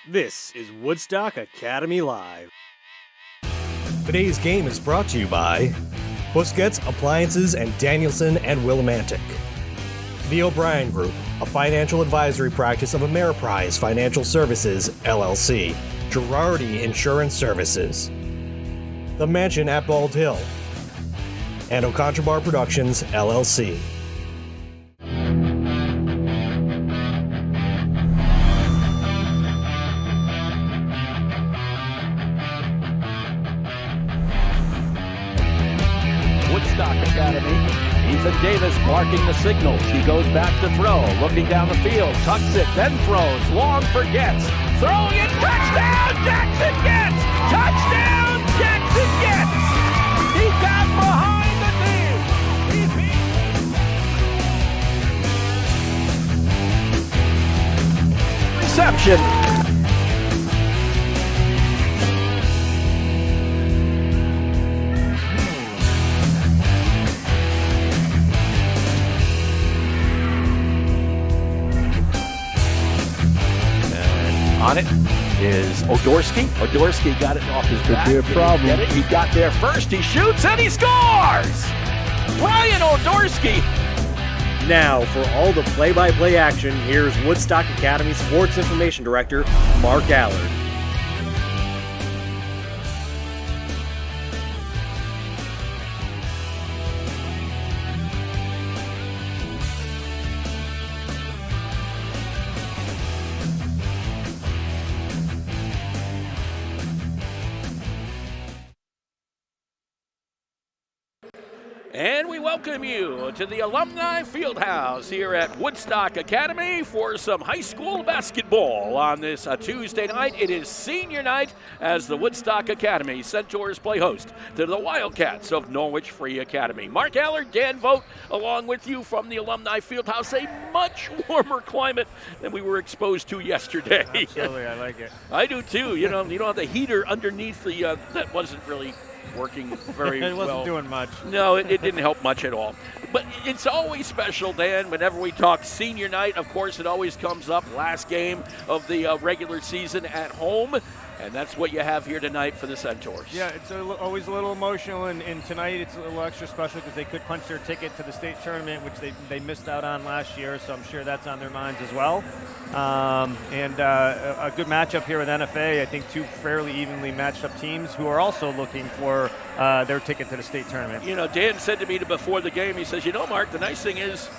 This is Woodstock Academy Live. Today's game is brought to you by Busquets Appliances and Danielson and Willimantic. The O'Brien Group, a financial advisory practice of Ameriprise Financial Services, LLC. Girardi Insurance Services. The Mansion at Bald Hill. And O'Contrabar Productions, LLC. Woodstock Academy. Ethan Davis marking the signal. She goes back to throw, looking down the field, tucks it, then throws, long forgets, throwing it, touchdown, Jackson gets! Touchdown, Jackson gets! He got behind the team. Reception. On it is Odorski. Odorski got it off his back. Could be a problem. Get it? He got there first. He shoots and he scores! Ryan Odorski. Now, for all the play-by-play action, here's Woodstock Academy Sports Information Director, Mark Allard. And we welcome you to the Alumni Fieldhouse here at Woodstock Academy for some high school basketball on this Tuesday night. It is senior night as the Woodstock Academy Centaurs play host to the Wildcats of Norwich Free Academy. Mark Allard, Dan Vogt, along with you from the Alumni Fieldhouse, a much warmer climate than we were exposed to yesterday. Absolutely, I like it. I do too. You don't have the heater underneath the that wasn't really working very well. It wasn't doing much. No, it didn't help much at all. But it's always special, Dan, whenever we talk senior night. Of course, it always comes up, last game of the regular season at home. And that's what you have here tonight for the Centaurs. Yeah, it's always a little emotional, and tonight it's a little extra special because they could punch their ticket to the state tournament, which they missed out on last year, so I'm sure that's on their minds as well. And a good matchup here with NFA. I think two fairly evenly matched up teams who are also looking for their ticket to the state tournament. You know, Dan said to me before the game, he says, Mark, the nice thing is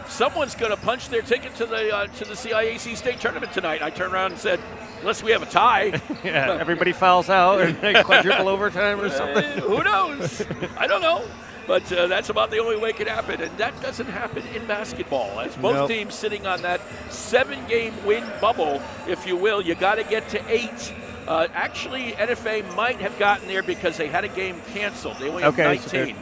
someone's going to punch their ticket to the CIAC state tournament tonight. I turned around and said, unless we have a tie. Yeah, everybody fouls out or quadruple overtime or something. Who knows? I don't know. But that's about the only way it could happen, and that doesn't happen in basketball. As both teams sitting on that 7-game win bubble, if you will, you got to get to 8. Actually, NFA might have gotten there because they had a game canceled. They only have 19.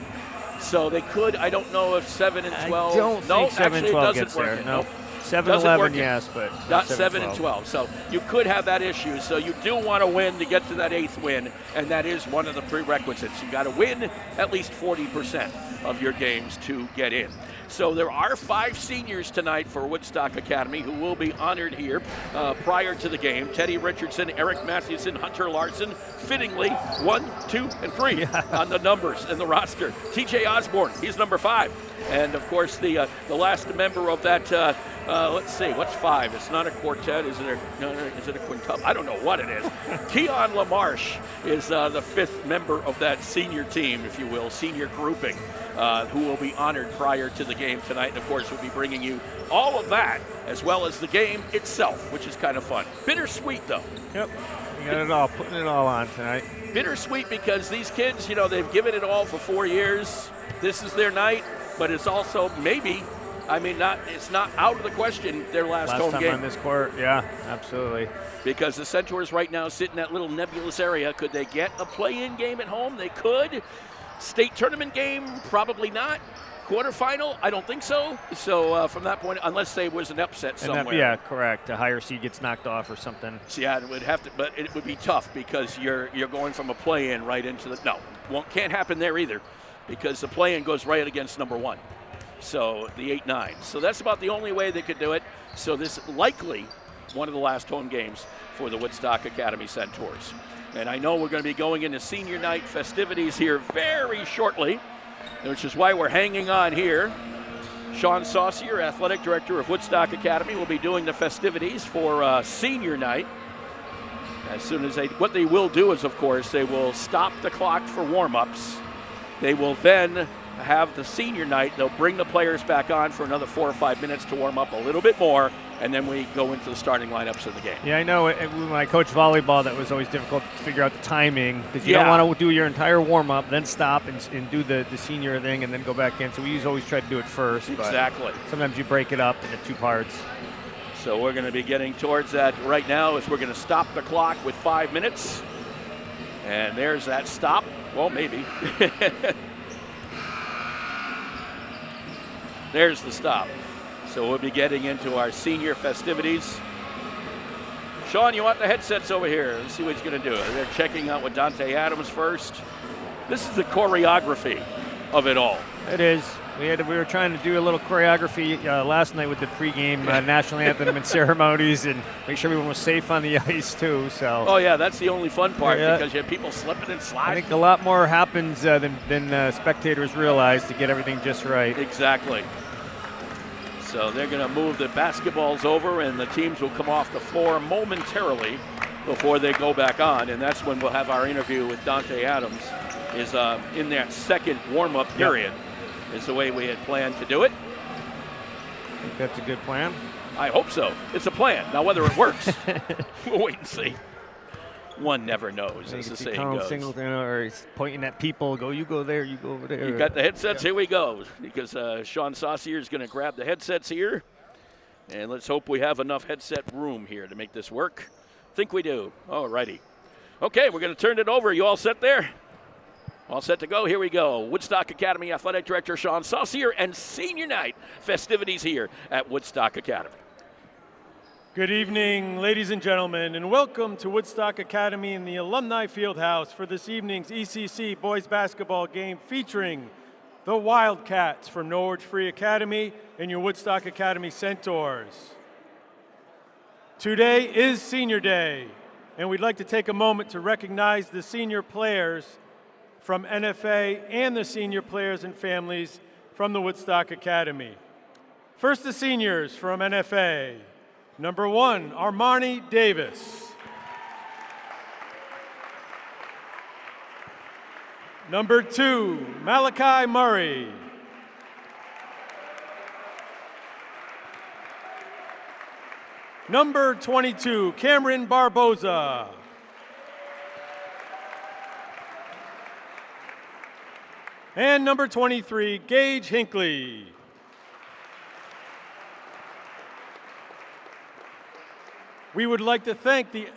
So they could. I don't know if 7 and 12. I don't think 7 and 12 gets work. there. No. 7 doesn't 11, work yes, but not 7 and 12. So you could have that issue. So you do want to win to get to that 8th win, and that is one of the prerequisites. You got to win at least 40% of your games to get in. So there are 5 seniors tonight for Woodstock Academy who will be honored here prior to the game. Teddy Richardson, Eric Mathewson, Hunter Larson, fittingly 1, 2, and 3 on the numbers in the roster. TJ Osborne, he's number 5. And of course the last member of that, let's see, what's 5? It's not a quartet, is it a quintuple? I don't know what it is. Keon LaMarche is the 5th member of that senior team, if you will, senior grouping, who will be honored prior to the game tonight. And of course, we'll be bringing you all of that, as well as the game itself, which is kind of fun. Bittersweet, though. Yep, you got it all, putting it all on tonight. Bittersweet because these kids, they've given it all for 4 years. This is their night, but it's also maybe, it's not out of the question their last home time game. On this court, yeah, absolutely. Because the Centaurs right now sit in that little nebulous area. Could they get a play-in game at home? They could. State tournament game? Probably not. Quarterfinal? I don't think so. So from that point, unless there was an upset somewhere. Yeah, correct. A higher seed gets knocked off or something. So yeah, it would have to, but it would be tough because you're going from a play-in right into the can't happen there either, because the play-in goes right against number 1. So the 8-9. So that's about the only way they could do it. So this likely one of the last home games for the Woodstock Academy Centaurs. And I know we're going to be going into senior night festivities here very shortly, which is why we're hanging on here. Sean Saucier, Athletic Director of Woodstock Academy, will be doing the festivities for senior night. As soon as what they will do is, of course, they will stop the clock for warm-ups. They will then have the senior night. They'll bring the players back on for another 4 or 5 minutes to warm up a little bit more, and then we go into the starting lineups of the game. Yeah, I know. When I coached volleyball, that was always difficult to figure out the timing because you don't want to do your entire warm-up, then stop and do the senior thing, and then go back in. So we always try to do it first. Exactly. Sometimes you break it up into 2 parts. So we're going to be getting towards that right now as we're going to stop the clock with 5 minutes. And there's that stop. Well, maybe. There's the stop. So we'll be getting into our senior festivities. Sean, you want the headsets over here? Let's see what he's going to do. They're checking out with Dante Adams first. This is the choreography of it all. It is. We were trying to do a little choreography last night with the pregame national anthem and ceremonies, and make sure everyone was safe on the ice too. So. Oh yeah, that's the only fun part because you have people slipping and sliding. I think a lot more happens than spectators realize to get everything just right. Exactly. So they're going to move the basketballs over, and the teams will come off the floor momentarily before they go back on, and that's when we'll have our interview with Dante Adams. Is in that second warm-up period. Yep. Is the way we had planned to do it. I think that's a good plan. I hope so. It's a plan. Now, whether it works, we'll wait and see. One never knows, as the saying goes. Singleton, or he's pointing at people, you go there, you go over there. You got the headsets? Here we go. Because Sean Saucier is going to grab the headsets here. And let's hope we have enough headset room here to make this work. I think we do. All righty. Okay, we're going to turn it over. You all set there? All set to go. Here we go. Woodstock Academy Athletic Director Sean Saucier and senior night festivities here at Woodstock Academy. Good evening, ladies and gentlemen, and welcome to Woodstock Academy in the Alumni Fieldhouse for this evening's ECC boys basketball game featuring the Wildcats from Norwich Free Academy and your Woodstock Academy Centaurs. Today is Senior Day, and we'd like to take a moment to recognize the senior players from NFA and the senior players and families from the Woodstock Academy. First, the seniors from NFA. Number 1, Armani Davis. Number 2, Malachi Murray. Number 22, Cameron Barboza. And number 23, Gage Hinckley. We would like to thank the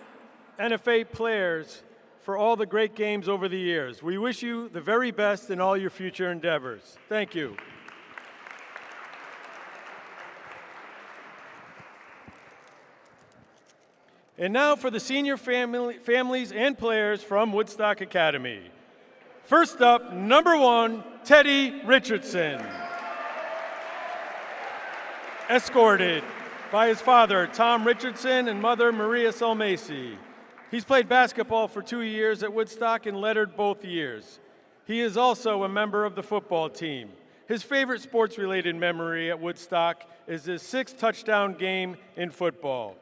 NFA players for all the great games over the years. We wish you the very best in all your future endeavors. Thank you. And now for the senior families and players from Woodstock Academy. First up, number 1, Teddy Richardson. Escorted by his father, Tom Richardson, and mother, Maria Solmacy. He's played basketball for 2 years at Woodstock and lettered both years. He is also a member of the football team. His favorite sports-related memory at Woodstock is his 6th touchdown game in football.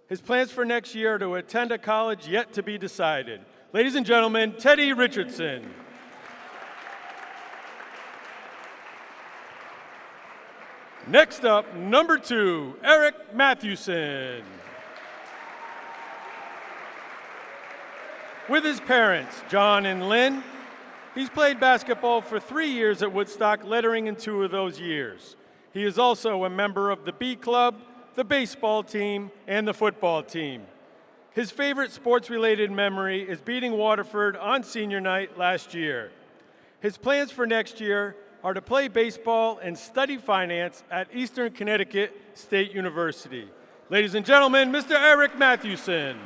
His plans for next year are to attend a college yet to be decided. Ladies and gentlemen, Teddy Richardson. Next up, number 2, Eric Mathewson. With his parents, John and Lynn, he's played basketball for 3 years at Woodstock, lettering in 2 of those years. He is also a member of the B Club, the baseball team, and the football team. His favorite sports-related memory is beating Waterford on senior night last year. His plans for next year are to play baseball and study finance at Eastern Connecticut State University. Ladies and gentlemen, Mr. Eric Mathewson.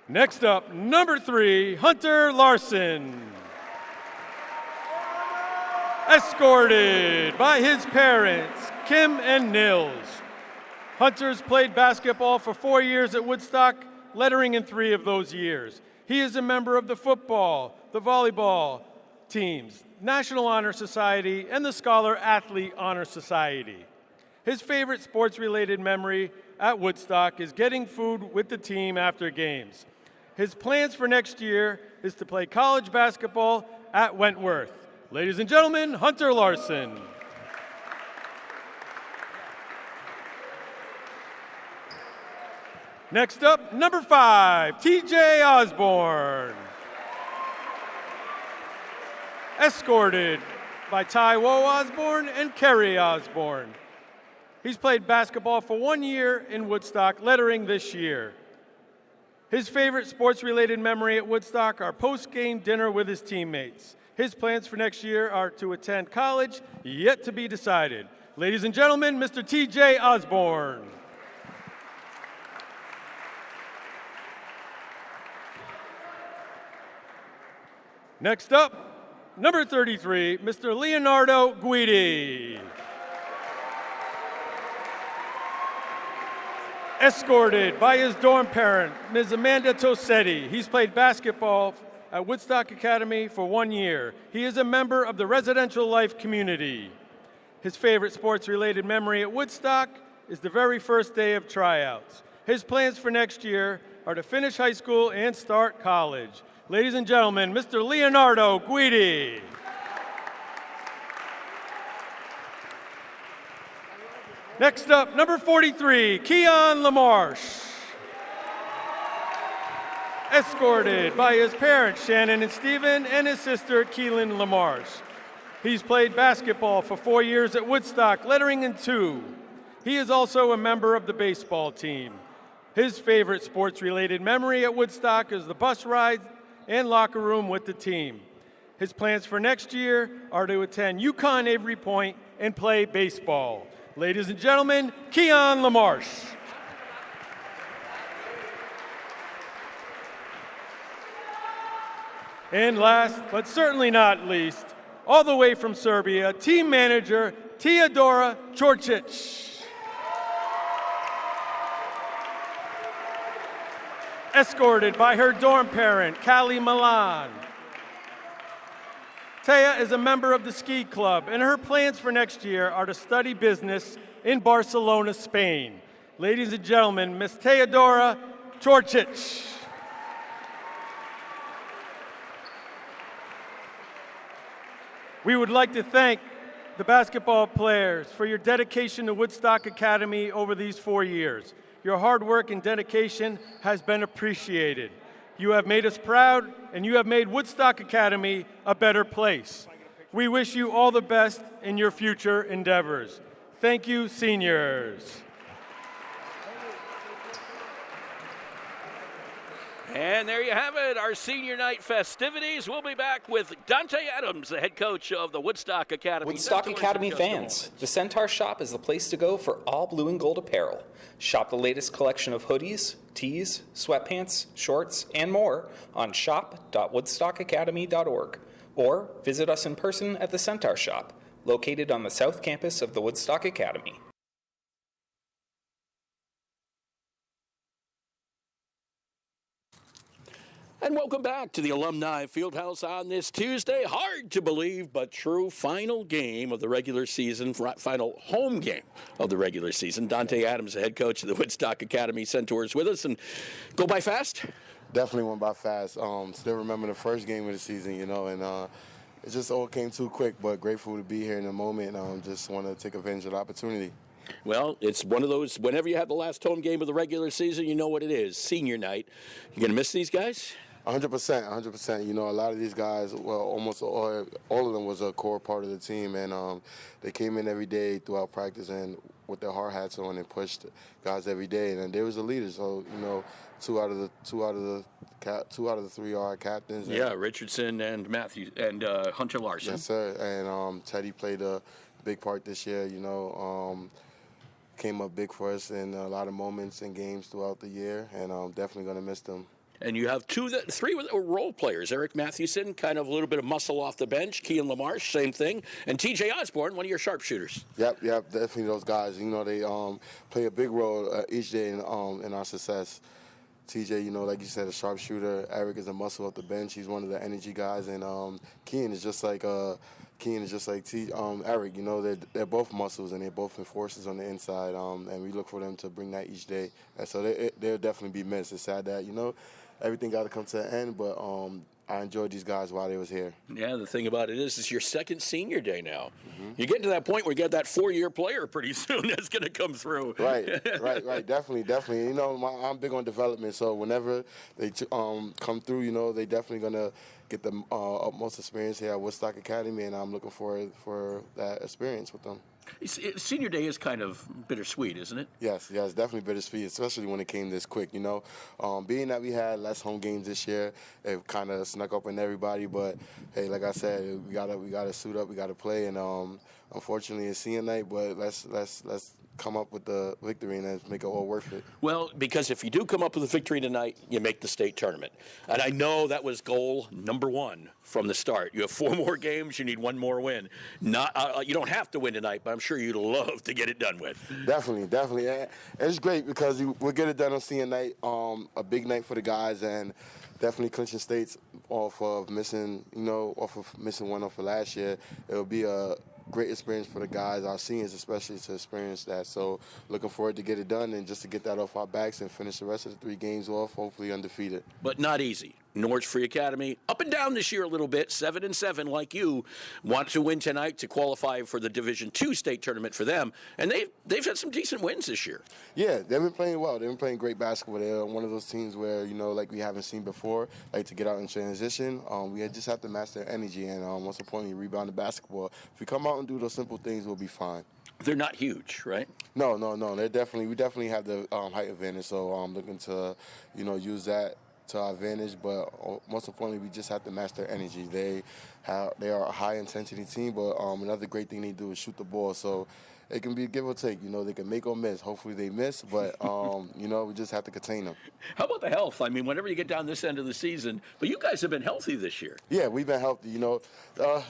Next up, number 3, Hunter Larson. Escorted by his parents, Kim and Nils. Hunter's played basketball for 4 years at Woodstock, lettering in 3 of those years. He is a member of the football, the volleyball teams, National Honor Society, and the Scholar Athlete Honor Society. His favorite sports-related memory at Woodstock is getting food with the team after games. His plans for next year is to play college basketball at Wentworth. Ladies and gentlemen, Hunter Larson. Next up, number 5, TJ Osborne. Escorted by Ty Woe Osborne and Kerry Osborne. He's played basketball for 1 year in Woodstock, lettering this year. His favorite sports-related memory at Woodstock are post-game dinner with his teammates. His plans for next year are to attend college, yet to be decided. Ladies and gentlemen, Mr. TJ Osborne. Next up, number 33, Mr. Leonardo Guidi. Escorted by his dorm parent, Ms. Amanda Tosetti. He's played basketball at Woodstock Academy for 1 year. He is a member of the Residential Life community. His favorite sports-related memory at Woodstock is the very first day of tryouts. His plans for next year are to finish high school and start college. Ladies and gentlemen, Mr. Leonardo Guidi. Next up, number 43, Keon LaMarche. Escorted by his parents, Shannon and Stephen, and his sister, Keelan LaMarche. He's played basketball for 4 years at Woodstock, lettering in 2. He is also a member of the baseball team. His favorite sports-related memory at Woodstock is the bus ride and locker room with the team. His plans for next year are to attend UConn Avery Point and play baseball. Ladies and gentlemen, Keon LaMarche. And last, but certainly not least, all the way from Serbia, team manager Teodora Čorčić. Escorted by her dorm parent, Callie Milan. Taya is a member of the ski club, and her plans for next year are to study business in Barcelona, Spain. Ladies and gentlemen, Ms. Teodora Čorčić. We would like to thank the basketball players for your dedication to Woodstock Academy over these 4 years. Your hard work and dedication has been appreciated. You have made us proud, and you have made Woodstock Academy a better place. We wish you all the best in your future endeavors. Thank you, seniors. And there you have it, our senior night festivities. We'll be back with Dante Adams, the head coach of the Woodstock Academy. Woodstock Academy fans, the Centaur Shop is the place to go for all blue and gold apparel. Shop the latest collection of hoodies, tees, sweatpants, shorts, and more on shop.woodstockacademy.org, or visit us in person at the Centaur Shop, located on the south campus of the Woodstock Academy. And welcome back to the Alumni Fieldhouse on this Tuesday. Hard to believe, but true. Final game of the regular season, final home game of the regular season. Dante Adams, the head coach of the Woodstock Academy Centaurs, with us. And go by fast? Definitely went by fast. Still remember the first game of the season, you know, and it just all came too quick, but grateful to be here in the moment. Just want to take advantage of the opportunity. Well, it's one of those, whenever you have the last home game of the regular season, you know what it is, senior night. You going to miss these guys? 100%. You know, a lot of these guys, well, almost all of them was a core part of the team, and they came in every day throughout practice and with their hard hats on and pushed guys every day, and they was the leaders. So, you know, two out of the three are our captains. Yeah, Richardson and Matthew and Hunter Larson. Yes, sir. And Teddy played a big part this year. You know, came up big for us in a lot of moments and games throughout the year, and I'm definitely going to miss them. And you have three role players. Eric Mathewson, kind of a little bit of muscle off the bench. Kean LaMarche, same thing. And TJ Osborne, one of your sharpshooters. Yep, definitely those guys. You know, they play a big role each day in our success. TJ, you know, like you said, a sharpshooter. Eric is a muscle off the bench. He's one of the energy guys. And Kean is just like Eric. You know, they're both muscles and they're both enforcers on the inside. And we look for them to bring that each day. And so they'll definitely be missed. It's sad that, you know, everything got to come to an end, but I enjoyed these guys while they was here. Yeah, the thing about it is it's your second senior day now. Mm-hmm. You're getting to that point where you get that 4-year player pretty soon that's going to come through. Right. Definitely. You know, I'm big on development, so whenever they come through, you know, they definitely going to get the utmost experience here at Woodstock Academy, and I'm looking forward for that experience with them. Senior day is kind of bittersweet, isn't it? Yes, definitely bittersweet, especially when it came this quick, you know. Being that we had less home games this year, it kind of snuck up on everybody, but, hey, like I said, we gotta suit up, we got to play, and unfortunately it's senior night, but let's come up with the victory and make it all worth it. Well, because if you do come up with a victory tonight, you make the state tournament. And I know that was goal number 1 from the start. You have 4 more games, you need 1 more win. You don't have to win tonight, but I'm sure you'd love to get it done with. Definitely. And it's great because we'll get it done on senior night, a big night for the guys, and definitely clinching states off of missing one off of last year. It'll be a great experience for the guys, our seniors especially, to experience that. So looking forward to get it done and just to get that off our backs and finish the rest of the 3 games off, hopefully undefeated. But not easy. Norwich Free Academy, up and down this year a little bit, 7-7 like you, want to win tonight to qualify for the Division II state tournament for them, and they've had some decent wins this year. Yeah, they've been playing well. They've been playing great basketball. They're one of those teams where, you know, like we haven't seen before, like to get out in transition. We just have to match their energy and, most importantly, rebound the basketball. If we come out and do those simple things, we'll be fine. They're not huge, right? No. We definitely have the height advantage, so I'm looking to, you know, use that to our advantage, but most importantly, we just have to match their energy. They are a high-intensity team, but another great thing they do is shoot the ball, so it can be a give or take. You know, they can make or miss. Hopefully they miss, but, you know, we just have to contain them. How about the health? I mean, whenever you get down this end of the season, but you guys have been healthy this year. Yeah, we've been healthy. You know,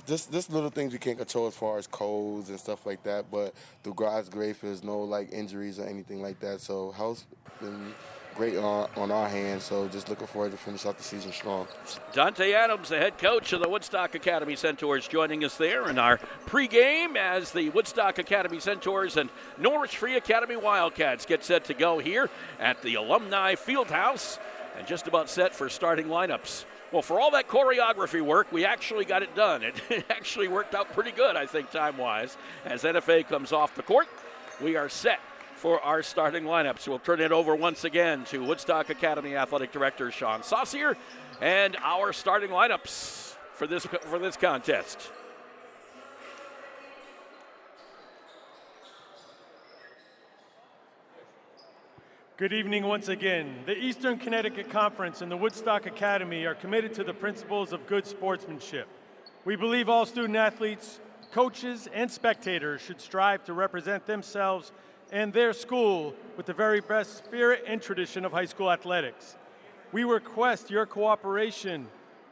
just little things we can't control as far as colds and stuff like that, but through God's grace, there's no, like, injuries or anything like that, so health's been great on our hands, so just looking forward to finish out the season strong. Dante Adams, the head coach of the Woodstock Academy Centaurs, joining us there in our pregame as the Woodstock Academy Centaurs and Norwich Free Academy Wildcats get set to go here at the Alumni Fieldhouse and just about set for starting lineups. Well, for all that choreography work, we actually got it done. It actually worked out pretty good, I think, time-wise. As NFA comes off the court, we are set for our starting lineups. We'll turn it over once again to Woodstock Academy Athletic Director Sean Saucier and our starting lineups for this contest. Good evening once again. The Eastern Connecticut Conference and the Woodstock Academy are committed to the principles of good sportsmanship. We believe all student athletes, coaches, and spectators should strive to represent themselves and their school with the very best spirit and tradition of high school athletics. We request your cooperation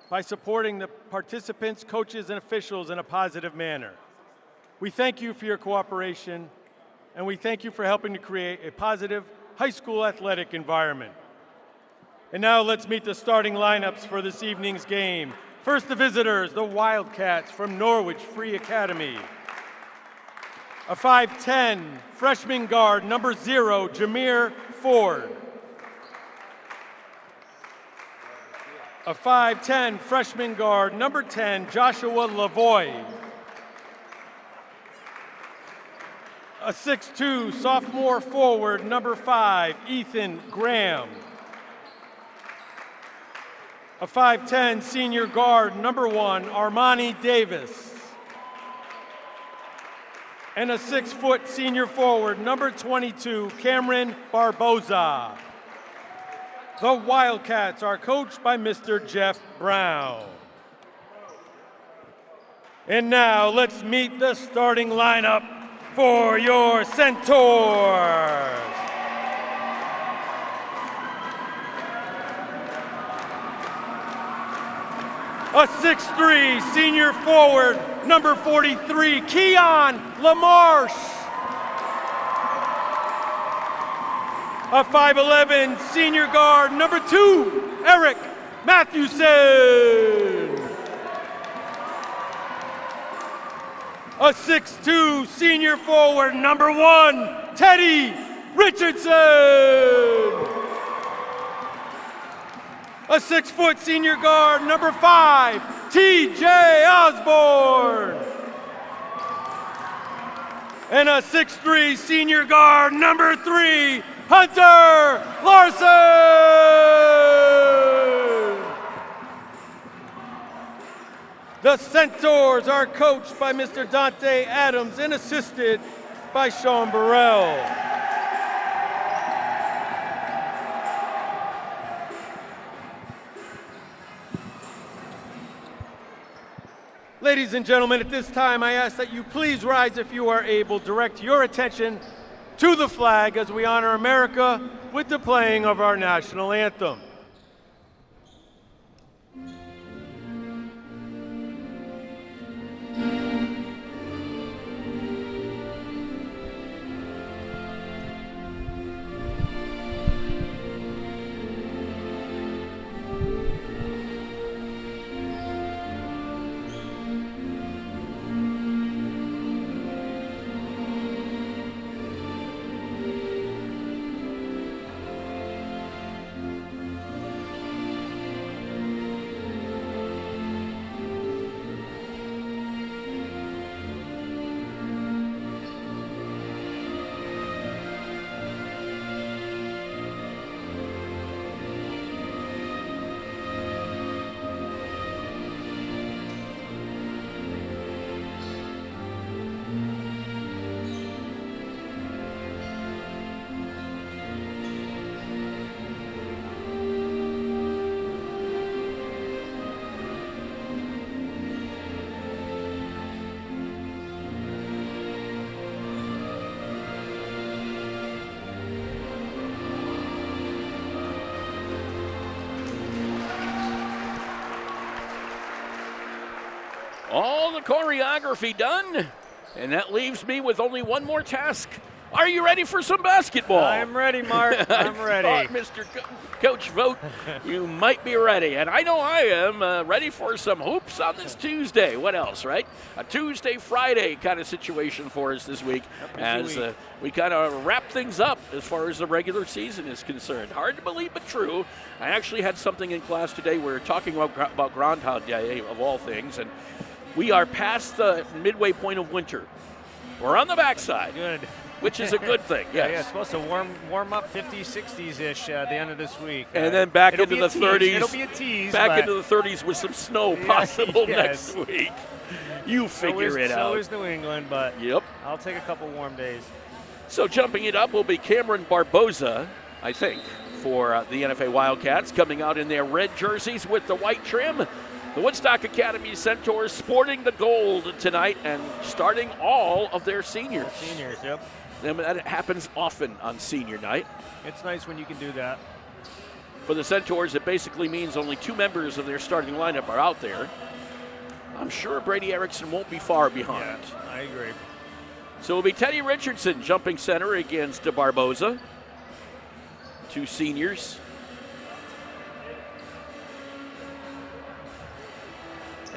by supporting the participants, coaches, and officials in a positive manner. We thank you for your cooperation, and we thank you for helping to create a positive high school athletic environment. And now let's meet the starting lineups for this evening's game. First, the visitors, the Wildcats from Norwich Free Academy. A 5'10", freshman guard, number 0, Jameer Ford. A 5'10", freshman guard, number 10, Joshua Lavoie. A 6'2", sophomore forward, number 5, Ethan Graham. A 5'10", senior guard, number 1, Armani Davis. And a 6-foot senior forward, number 22, Cameron Barboza. The Wildcats are coached by Mr. Jeff Brown. And now let's meet the starting lineup for your Centaurs. A 6'3" senior forward, number 43, Keon LaMarche. A 5'11" senior guard, number 2, Eric Mathewson. A 6'2" senior forward, number 1, Teddy Richardson. A 6-foot senior guard, number 5, TJ Osborne. And a 6'3" senior guard, number 3, Hunter Larson. The Centaurs are coached by Mr. Dante Adams and assisted by Sean Burrell. Ladies and gentlemen, at this time I ask that you please rise if you are able. Direct your attention to the flag as we honor America with the playing of our national anthem. All the choreography done, and that leaves me with only one more task. Are you ready for some basketball? I'm ready, Mark. I'm ready. Mr. Coach Vogt, you might be ready, and I know I am ready for some hoops on this Tuesday. What else, right? A Tuesday, Friday kind of situation for us this week as we kind of wrap things up as far as the regular season is concerned. Hard to believe, but true. I actually had something in class today. We were talking about Groundhog Day, of all things, and we are past the midway point of winter. We're on the backside. Good. Which is a good thing, yes. Yeah, it's supposed to warm up 50s, 60s-ish at the end of this week. And then back into the 30s. It'll be a tease. Back into the 30s with some snow possible next week. You figure it out. So is New England, but yep. I'll take a couple warm days. So jumping it up will be Cameron Barboza, I think, for the NFA Wildcats, coming out in their red jerseys with the white trim. The Woodstock Academy Centaurs sporting the gold tonight and starting all of their seniors. Seniors, yep. And that happens often on senior night. It's nice when you can do that. For the Centaurs, it basically means only 2 members of their starting lineup are out there. I'm sure Brady Erickson won't be far behind. Yeah, I agree. So it'll be Teddy Richardson jumping center against Barboza. 2 seniors.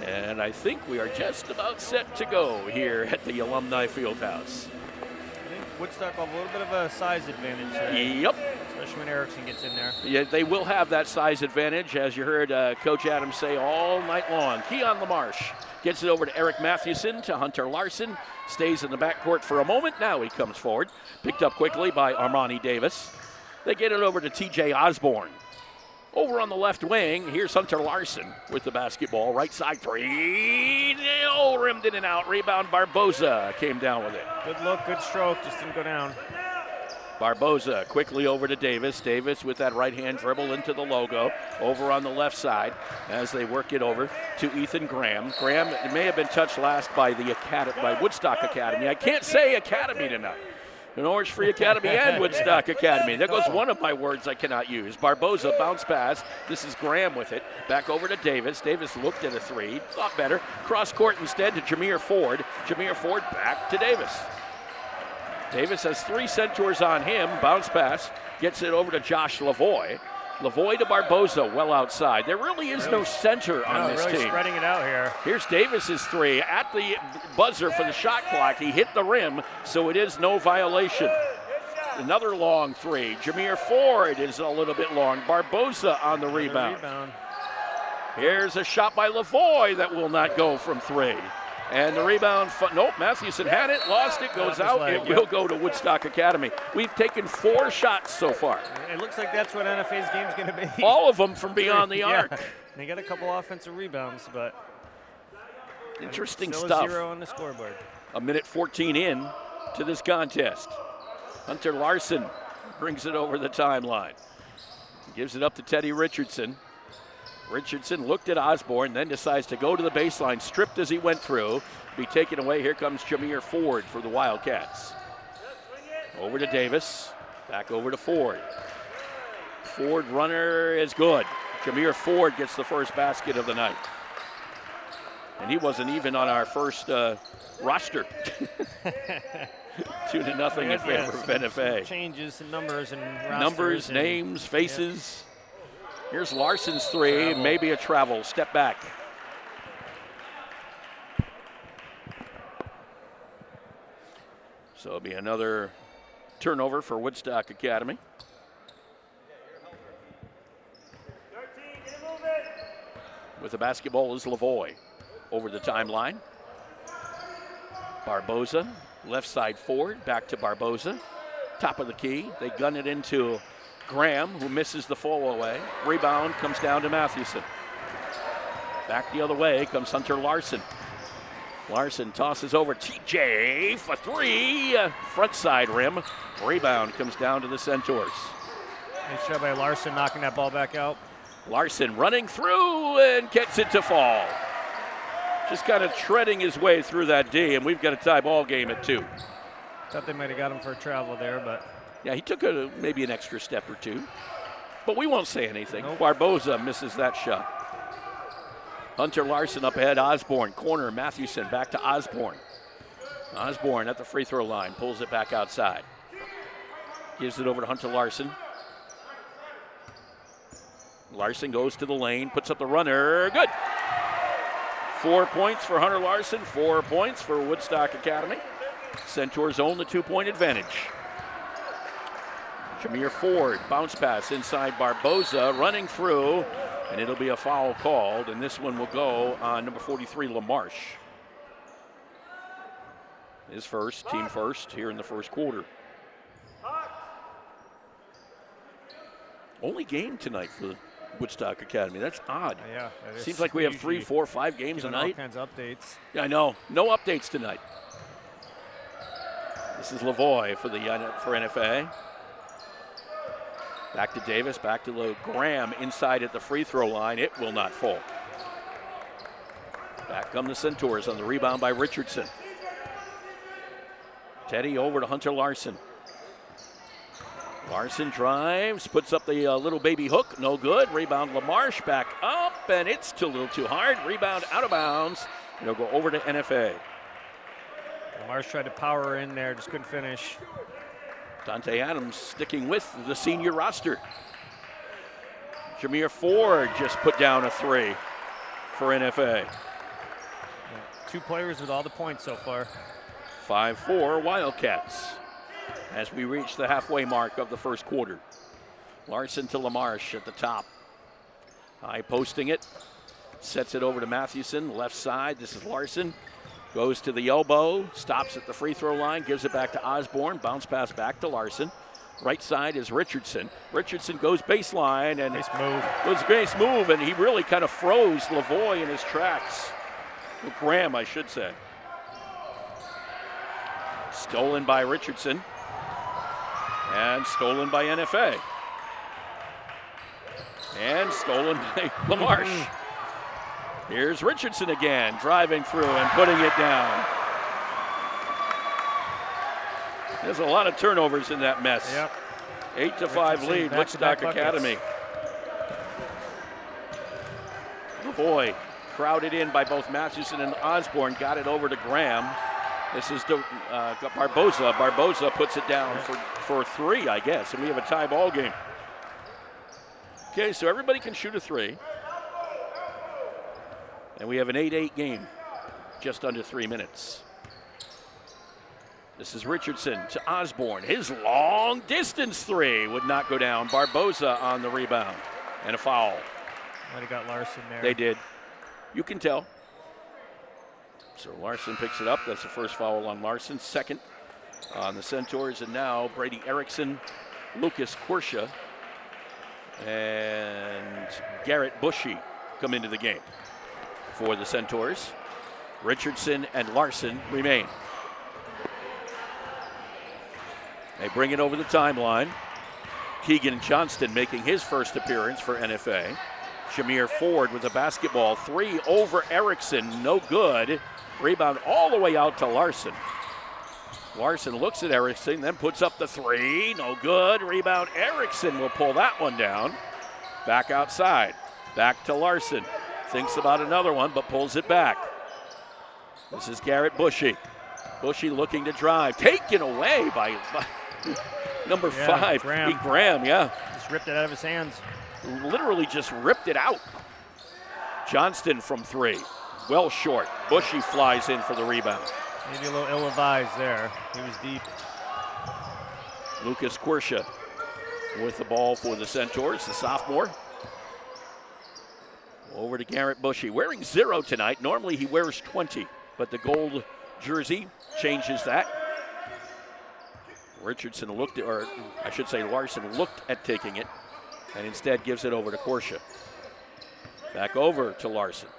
And I think we are just about set to go here at the Alumni Fieldhouse. I think Woodstock will have a little bit of a size advantage today. Yep. Especially when Erickson gets in there. Yeah, they will have that size advantage, as you heard Coach Adams say all night long. Keon LaMarche gets it over to Eric Mathewson, to Hunter Larson. Stays in the backcourt for a moment. Now he comes forward. Picked up quickly by Armani Davis. They get it over to TJ Osborne. Over on the left wing, here's Hunter Larson with the basketball. Right side 3. Oh, rimmed in and out. Rebound, Barboza came down with it. Good look, good stroke, just didn't go down. Barboza quickly over to Davis. Davis with that right-hand dribble into the logo. Over on the left side as they work it over to Ethan Graham. Graham may have been touched last by the Woodstock Academy. I can't say Academy tonight. an Orange Free Academy and Woodstock Academy. There goes one of my words I cannot use. Barboza bounce pass. This is Graham with it. Back over to Davis. Davis looked at a three, thought better. Cross court instead to Jameer Ford. Jameer Ford back to Davis. Davis has 3 Centaurs on him. Bounce pass. Gets it over to Josh Lavoie. Lavoie to Barboza, well outside. There really is no center on this really team. Spreading it out here. Here's Davis's three at the buzzer for the shot clock. He hit the rim, so it is no violation. Another long three. Jameer Ford is a little bit long. Barboza on the rebound. Here's a shot by Lavoie that will not go from 3. And the rebound, nope, Mathewson had it, lost it, goes out. It will go to Woodstock Academy. We've taken 4 shots so far. It looks like that's what NFA's game's going to be. All of them from beyond the arc. They got a couple offensive rebounds, but interesting still stuff. A 0 on the scoreboard. A minute 14 in to this contest. Hunter Larson brings it over the timeline. Gives it up to Teddy Richardson. Richardson looked at Osborne, then decides to go to the baseline, stripped as he went through. Be taken away. Here comes Jameer Ford for the Wildcats. Over to Davis, back over to Ford. Ford runner is good. Jameer Ford gets the first basket of the night. And he wasn't even on our first roster. 2-0 in favor of NFA. Changes in numbers and rosters. Numbers, names, faces. Here's Larson's three, travel. Maybe a travel, step back. So it'll be another turnover for Woodstock Academy. With the basketball is Lavoie over the timeline. Barboza, left side forward, back to Barboza. Top of the key, they gun it into Graham, who misses the fall away. Rebound comes down to Mathewson. Back the other way comes Hunter Larson. Larson tosses over TJ for 3. Front side rim. Rebound comes down to the Centaurs. Nice job by Larson knocking that ball back out. Larson running through and gets it to fall. Just kind of treading his way through that D, and we've got a tie ball game at 2. Thought they might have got him for a travel there, but. Yeah, he took maybe an extra step or 2. But we won't say anything. Nope. Barboza misses that shot. Hunter Larson up ahead. Osborne, corner. Mathewson back to Osborne. Osborne at the free throw line. Pulls it back outside. Gives it over to Hunter Larson. Larson goes to the lane. Puts up the runner. Good. 4 points for Hunter Larson. 4 points for Woodstock Academy. Centaurs own the 2-point advantage. Jameer Ford, bounce pass inside Barboza, running through, and it'll be a foul called, and this one will go on number 43, LaMarche. His first, team first, here in the first quarter. Only game tonight for Woodstock Academy. That's odd. Yeah. Seems like we have 3, 4, 5 games a night. All kinds of updates. Yeah, I know. No updates tonight. This is Lavoie for NFA. Back to Davis, back to Graham inside at the free throw line. It will not fall. Back come the Centaurs on the rebound by Richardson. Teddy over to Hunter Larson. Larson drives, puts up the little baby hook, no good. Rebound LaMarche back up, and it's a little too hard. Rebound out of bounds. It'll go over to NFA. LaMarche tried to power in there, just couldn't finish. Dante Adams sticking with the senior roster. Jameer Ford just put down a 3 for NFA. 2 players with all the points so far. 5-4 Wildcats as we reach the halfway mark of the first quarter. Larson to LaMarche at the top. High posting it. Sets it over to Mathewson, left side. This is Larson. Goes to the elbow, stops at the free throw line, gives it back to Osborne, bounce pass back to Larson. Right side is Richardson. Richardson goes baseline, and nice move. It was a nice move, and he really kind of froze Lavoie in his tracks. Well, Graham, I should say. Stolen by Richardson, and stolen by NFA. And stolen by LaMarche. Here's Richardson again, driving through and putting it down. There's a lot of turnovers in that mess. Yep. 8-5 lead, Woodstock Academy. Boy, crowded in by both Mathewson and Osborne, got it over to Graham. This is Barboza. Barboza puts it down for 3, I guess, and we have a tie ball game. Okay, so everybody can shoot a 3. And we have an 8-8 game, just under 3 minutes. This is Richardson to Osborne. His long distance 3 would not go down. Barboza on the rebound. And a foul. Might have got Larson there. They did. You can tell. So Larson picks it up. That's the first foul on Larson. Second on the Centaurs. And now Brady Erickson, Lucas Quersha, and Garrett Bushy come into the game for the Centaurs. Richardson and Larson remain. They bring it over the timeline. Keegan Johnston making his first appearance for NFA. Shamir Ford with the basketball. 3 over Erickson, no good. Rebound all the way out to Larson. Larson looks at Erickson, then puts up the 3, no good. Rebound, Erickson will pull that one down. Back outside, back to Larson. Thinks about another one, but pulls it back. This is Garrett Bushy. Bushy looking to drive, taken away by number 5, Graham. Graham, Just ripped it out of his hands. Literally just ripped it out. Johnston from 3, well short. Bushy flies in for the rebound. Maybe a little ill-advised there. He was deep. Lucas Quersha with the ball for the Centaurs, the sophomore. Over to Garrett Bushy, wearing 0 tonight. Normally he wears 20, but the gold jersey changes that. Richardson looked at, or I should say Larson looked at taking it, and instead gives it over to Quersha. Back over to Larson.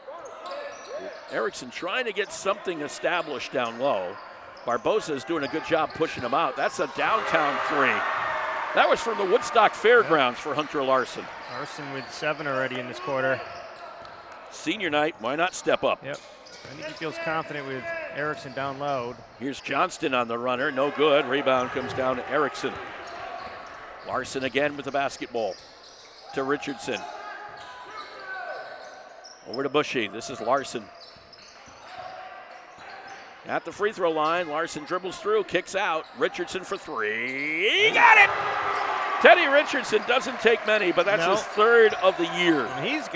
Erickson trying to get something established down low. Barboza is doing a good job pushing him out. That's a downtown 3. That was from the Woodstock Fairgrounds for Hunter Larson. Larson with 7 already in this quarter. Senior night, why not step up? Yep. I think he feels confident with Erickson down low. Here's Johnston on the runner, no good. Rebound comes down to Erickson. Larson again with the basketball to Richardson. Over to Bushy, this is Larson. At the free throw line, Larson dribbles through, kicks out. Richardson for 3, he got it! Teddy Richardson doesn't take many, but that's his 3rd of the year. And he's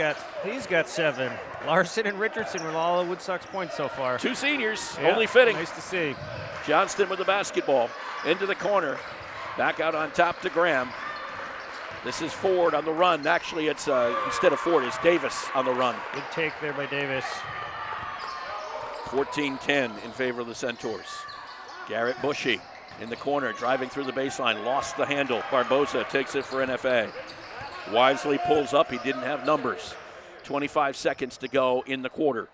got 7. Larson and Richardson with all of Woodstock's points so far. 2 seniors, Yeah, only fitting. Nice to see. Johnston with the basketball, into the corner. Back out on top to Graham. This is Ford on the run. Actually, it's instead of Ford, it's Davis on the run. Good take there by Davis. 14-10 in favor of the Centaurs. Garrett Bushy in the corner, driving through the baseline, lost the handle. Barboza takes it for NFA. Wisely pulls up, he didn't have numbers. 25 seconds to go in the quarter.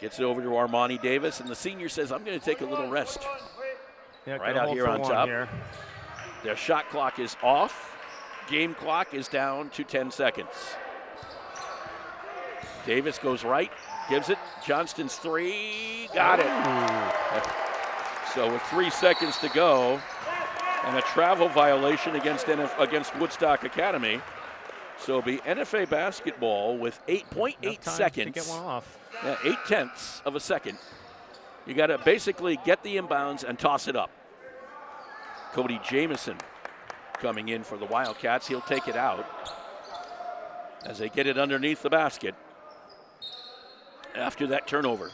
Gets it over to Armani Davis, and the senior says, I'm going to take a little rest. Yeah, Right out here on top. Here. Their shot clock is off. Game clock is down to 10 seconds. Davis goes right, gives it. Johnston's 3, got it. So with 3 seconds to go, and a travel violation against Woodstock Academy. So it'll be NFA basketball with 8.8 seconds. To get one off. Yeah, 0.8 of a second. You got to basically get the inbounds and toss it up. Cody Jamison coming in for the Wildcats. He'll take it out as they get it underneath the basket. After that turnover,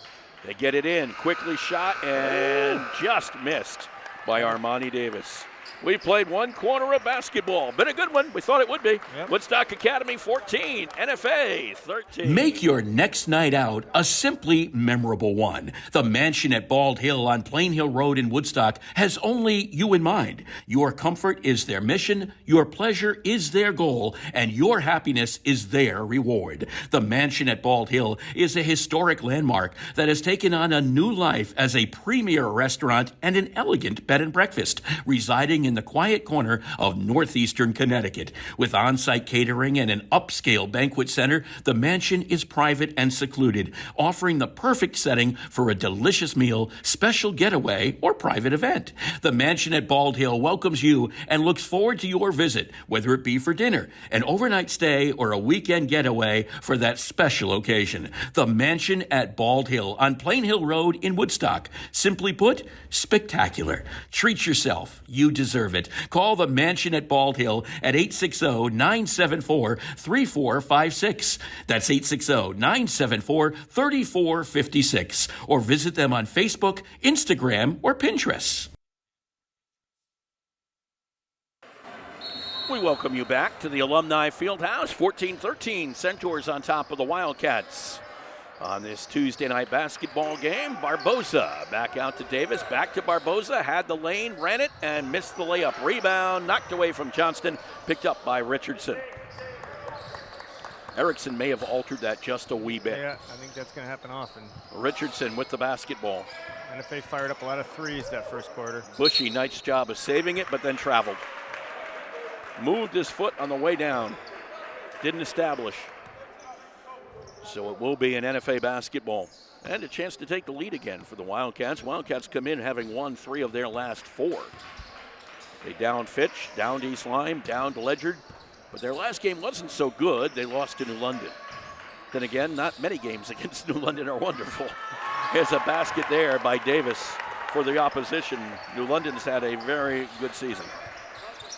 they get it in. Quickly shot and just missed by Armani Davis. We played 1 quarter of basketball. Been a good one. We thought it would be. Yep. Woodstock Academy 14, NFA 13. Make your next night out a simply memorable one. The mansion at Bald Hill on Plain Hill Road in Woodstock has only you in mind. Your comfort is their mission, your pleasure is their goal, and your happiness is their reward. The mansion at Bald Hill is a historic landmark that has taken on a new life as a premier restaurant and an elegant bed and breakfast, residing in in the quiet corner of northeastern Connecticut. With on-site catering and an upscale banquet center, the mansion is private and secluded, offering the perfect setting for a delicious meal, special getaway, or private event. The mansion at Bald Hill welcomes you and looks forward to your visit, whether it be for dinner, an overnight stay, or a weekend getaway for that special occasion. The mansion at Bald Hill on Plain Hill Road in Woodstock. Simply put, spectacular. Treat yourself. You deserve it. Call the mansion at Bald Hill at 860-974-3456. That's 860-974-3456. Or visit them on Facebook, Instagram, or Pinterest. We welcome you back to the Alumni Fieldhouse. 14-13, Centaurs on top of the Wildcats. On this Tuesday night basketball game, Barboza back out to Davis, back to Barboza, had the lane, ran it, and missed the layup. Rebound, knocked away from Johnston, picked up by Richardson. Erickson may have altered that just a wee bit. Yeah, I think that's going to happen often. Richardson with the basketball. NFA fired up a lot of threes that first quarter. Bushy, nice job of saving it, but then traveled. Moved his foot on the way down. Didn't establish. So it will be an NFA basketball. And a chance to take the lead again for the Wildcats. Wildcats come in having won 3 of their last 4. They downed Fitch, downed East Lyme, downed Ledyard. But their last game wasn't so good. They lost to New London. Then again, not many games against New London are wonderful. There's a basket there by Davis for the opposition. New London's had a very good season.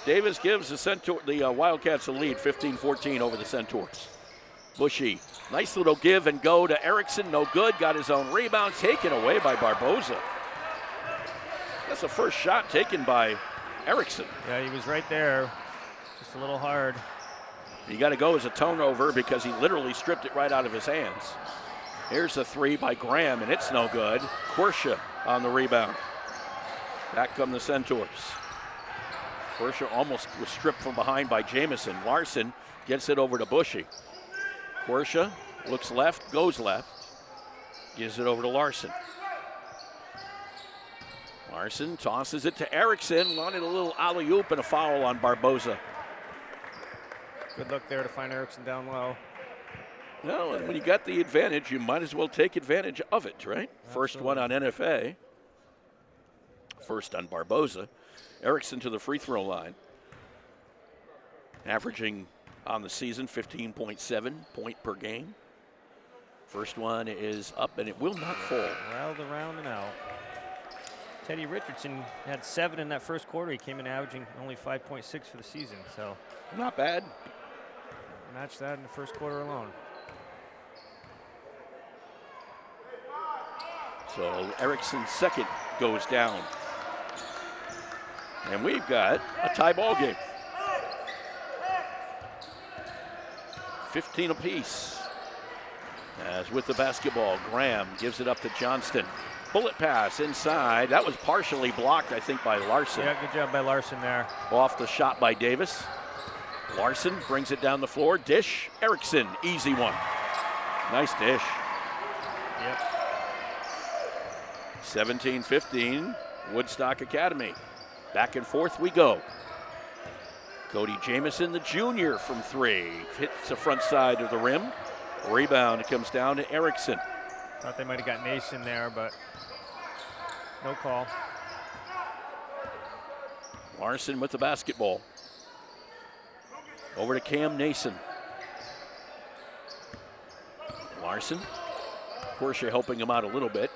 Davis gives the Wildcats a lead, 15-14 over the Centaurs. Bushy, nice little give and go to Erickson, no good. Got his own rebound, taken away by Barboza. That's the first shot taken by Erickson. Yeah, he was right there, just a little hard. You got to go as a turnover because he literally stripped it right out of his hands. Here's a 3 by Graham, and it's no good. Quersha on the rebound. Back come the Centaurs. Quersha almost was stripped from behind by Jamison. Larson gets it over to Bushy. Quersha looks left, goes left, gives it over to Larson. Larson tosses it to Erickson, wanted a little alley-oop and a foul on Barboza. Good look there to find Erickson down low. No, and when you got the advantage, you might as well take advantage of it, right? Absolutely. First one on NFA. First on Barboza. Erickson to the free throw line. Averaging on the season 15.7 point per game. First one is up and it will not fall. Riled around and out. Teddy Richardson had 7 in that first quarter. He came in averaging only 5.6 for the season, so. Not bad. Matched that in the first quarter alone. So Erickson's second goes down. And we've got a tie ball game. 15 apiece. As with the basketball, Graham gives it up to Johnston. Bullet pass inside. That was partially blocked, I think, by Larson. Yeah, good job by Larson there. Off the shot by Davis. Larson brings it down the floor. Dish. Erickson, easy one. Nice dish. Yep. 17-15, Woodstock Academy. Back and forth we go. Cody Jamison, the junior, from 3. Hits the front side of the rim. Rebound comes down to Erickson. Thought they might have got Nason there, but no call. Larson with the basketball. Over to Cam Nason. Larson. Quersha helping him out a little bit.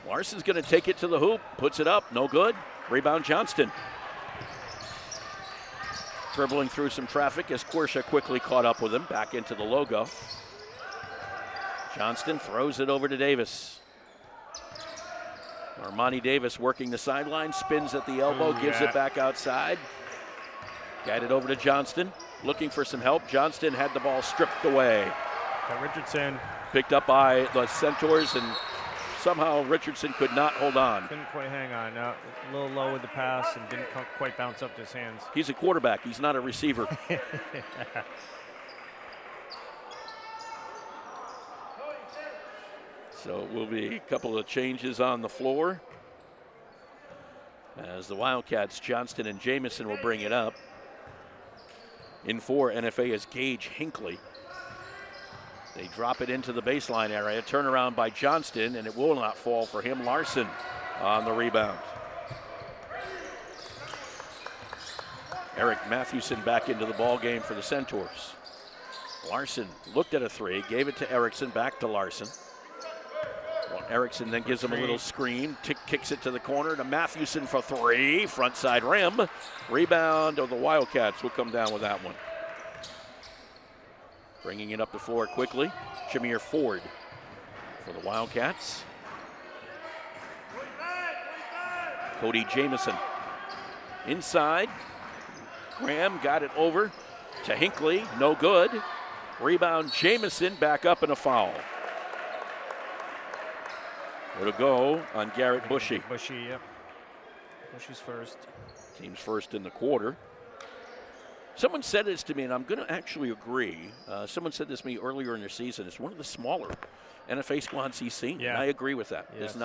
Larson's going to take it to the hoop. Puts it up. No good. Rebound Johnston. Dribbling through some traffic as Quersha quickly caught up with him. Back into the logo. Johnston throws it over to Davis. Armani Davis working the sideline. Spins at the elbow. Gives it back outside. Got it over to Johnston. Looking for some help. Johnston had the ball stripped away. Richardson. Picked up by the Centaurs, and somehow Richardson could not hold on. Couldn't quite hang on. A little low with the pass and didn't quite bounce up to his hands. He's a quarterback. He's not a receiver. So it will be a couple of changes on the floor. As the Wildcats, Johnston and Jamison will bring it up. In for NFA is Gage Hinckley. They drop it into the baseline area. Turnaround by Johnston, and it will not fall for him. Larson on the rebound. Eric Mathewson back into the ball game for the Centaurs. Larson looked at a three, gave it to Erickson, back to Larson. Well, Erickson then gives him a little screen, kicks it to the corner to Mathewson for three, front side rim. Rebound of the Wildcats will come down with that one. Bringing it up the floor quickly, Jameer Ford for the Wildcats. Cody Jamison inside. Graham got it over to Hinckley, no good. Rebound Jamison, back up and a foul. It'll go on Garrett Bushy. Bushy, yep. Bushy's first. Team's first in the quarter. Someone said this to me, and I'm going to actually agree. Someone said this to me earlier in the season. It's one of the smaller NFA squads he's seen. Yeah. And I agree with that. Yes.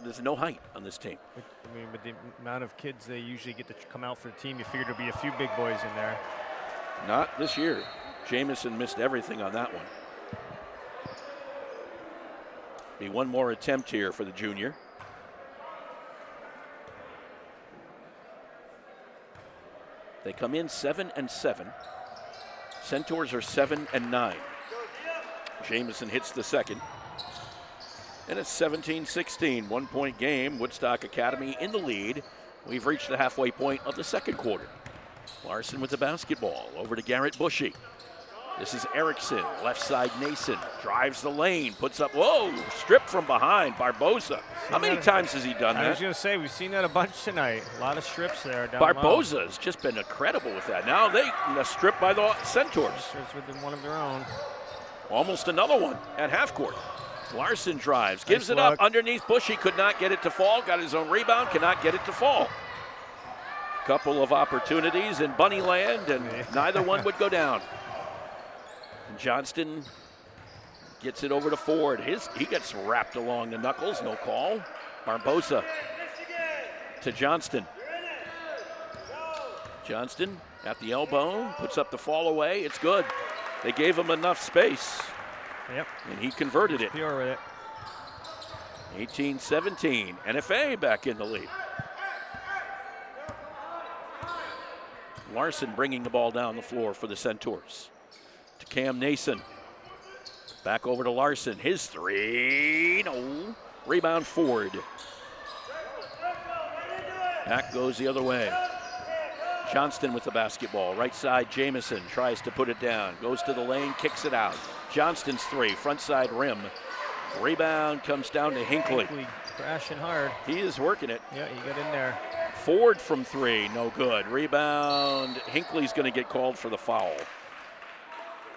There's no height on this team. I mean, with the amount of kids they usually get to come out for the team, you figure there'll be a few big boys in there. Not this year. Jamison missed everything on that one. Be one more attempt here for the junior. They come in 7-7. Centaurs are 7-9. Jamison hits the second. And it's 17-16, 1 point game. Woodstock Academy in the lead. We've reached the halfway point of the second quarter. Larson with the basketball over to Garrett Bushy. This is Erickson, left side Nason, drives the lane, puts up, whoa, stripped from behind, Barboza. How many times has he done that? I was going to say, we've seen that a bunch tonight. A lot of strips there down Barboza low. Has just been incredible with that. Now they stripped by the Centaurs. With one of their own. Almost another one at half court. Larson drives, gives it up underneath Bushy, could not get it to fall, got his own rebound, cannot get it to fall. Couple of opportunities in bunny land, and neither one would go down. Johnston gets it over to Ford. He gets wrapped along the knuckles, no call. Barboza to Johnston. Johnston at the elbow, puts up the fall away. It's good. They gave him enough space. Yep. And he converted it. Pure with it. 18-17. NFA back in the lead. Larson bringing the ball down the floor for the Centaurs. To Cam Nason. Back over to Larson. His three. No. Rebound Ford. Back goes the other way. Johnston with the basketball. Right side, Jamison tries to put it down. Goes to the lane, kicks it out. Johnston's three. Front side rim. Rebound comes down to Hinckley. Crashing hard. He is working it. Yeah, he got in there. Ford from three. No good. Rebound. Hinckley's going to get called for the foul.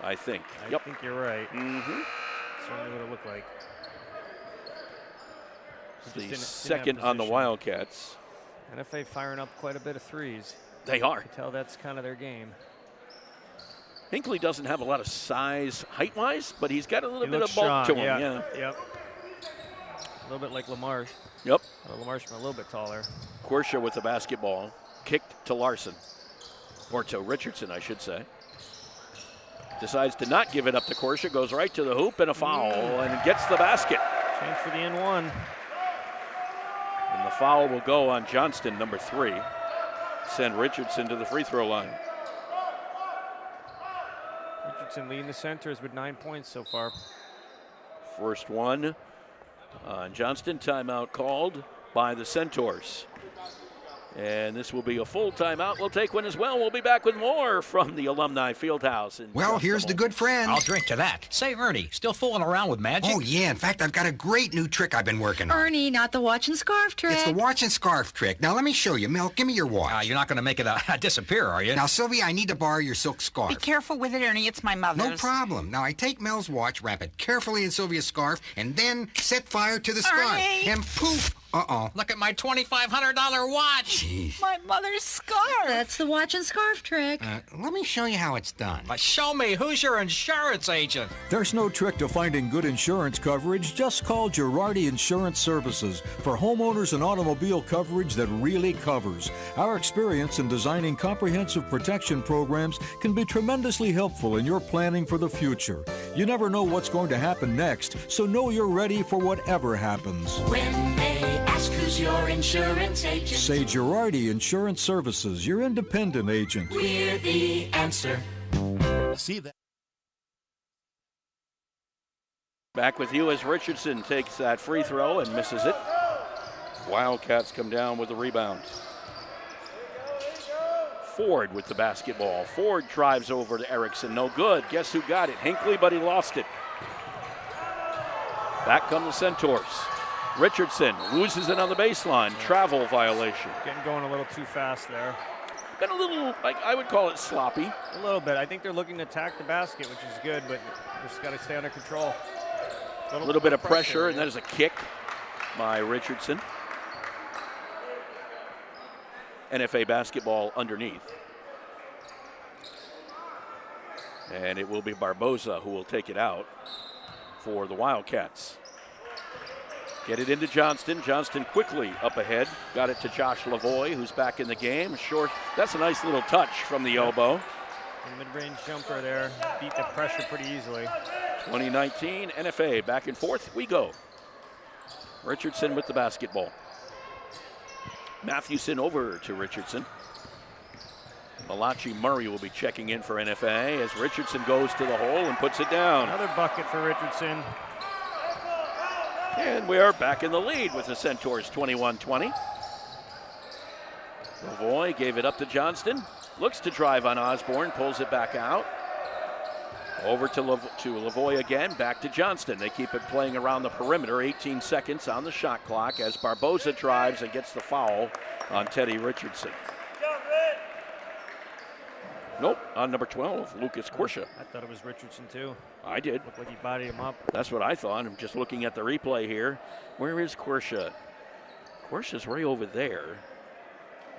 I think. I think you're right. Mm-hmm. Certainly what it looked like. The second on the Wildcats. NFA firing up quite a bit of threes. They are. You can tell that's kind of their game. Hinckley doesn't have a lot of size height-wise, but he's got a little bit of bulk to him. Yeah. Yep. A little bit like LaMarche. Yep. LaMarche a little bit taller. Quersha with the basketball. Kicked to Larson. Or to Richardson, I should say. Decides to not give it up to Quersha. Goes right to the hoop and a foul and gets the basket. Change for the N1. And the foul will go on Johnston, number 3. Send Richardson to the free throw line. Richardson leading the Centers with 9 points so far. First one on Johnston. Timeout called by the Centaurs. And this will be a full timeout. We'll take one as well. We'll be back with more from the Alumni Fieldhouse. Well, here's the good friend. I'll drink to that. Say, Ernie, still fooling around with magic? Oh, yeah. In fact, I've got a great new trick I've been working on. Ernie, not the watch and scarf trick. It's the watch and scarf trick. Now, let me show you. Mel, give me your watch. You're not going to make it disappear, are you? Now, Sylvia, I need to borrow your silk scarf. Be careful with it, Ernie. It's my mother's. No problem. Now, I take Mel's watch, wrap it carefully in Sylvia's scarf, and then set fire to the scarf. Ernie! And poof! Uh-oh. Look at my $2,500 watch. Jeez. My mother's scarf. That's the watch and scarf trick. Let me show you how it's done. Show me, who's your insurance agent? There's no trick to finding good insurance coverage. Just call Girardi Insurance Services for homeowners and automobile coverage that really covers. Our experience in designing comprehensive protection programs can be tremendously helpful in your planning for the future. You never know what's going to happen next, so know you're ready for whatever happens. When they ask who's your insurance agent, say Girardi Insurance Services, your independent agent. We're the answer. See that. Back with you as Richardson takes that free throw and misses it. Wildcats come down with the rebound. Ford with the basketball. Ford drives over to Erickson. No good. Guess who got it? Hinckley, but he lost it. Back come the Centaurs. Richardson loses it on the baseline. Travel violation. Getting going a little too fast there. Been a little, I would call it sloppy. A little bit. I think they're looking to attack the basket, which is good, but just got to stay under control. A little bit of pressure, and that is a kick by Richardson. NFA basketball underneath. And it will be Barboza who will take it out for the Wildcats. Get it into Johnston. Johnston quickly up ahead. Got it to Josh Lavoie, who's back in the game. Short. That's a nice little touch from the elbow. A mid-range jumper there. Beat the pressure pretty easily. 2019 NFA, back and forth we go. Richardson with the basketball. Mathewson over to Richardson. Malachi Murray will be checking in for NFA as Richardson goes to the hole and puts it down. Another bucket for Richardson. And we are back in the lead with the Centaurs, 21-20. Lavoie gave it up to Johnston. Looks to drive on Osborne, pulls it back out. Over to Lavoie again, back to Johnston. They keep it playing around the perimeter. 18 seconds on the shot clock as Barboza drives and gets the foul on Teddy Richardson. Nope, on number 12, Lucas Korsha. I thought it was Richardson too. I did. Looked like he bodied him up. That's what I thought. I'm just looking at the replay here. Where is Korsha? Korsha's right over there.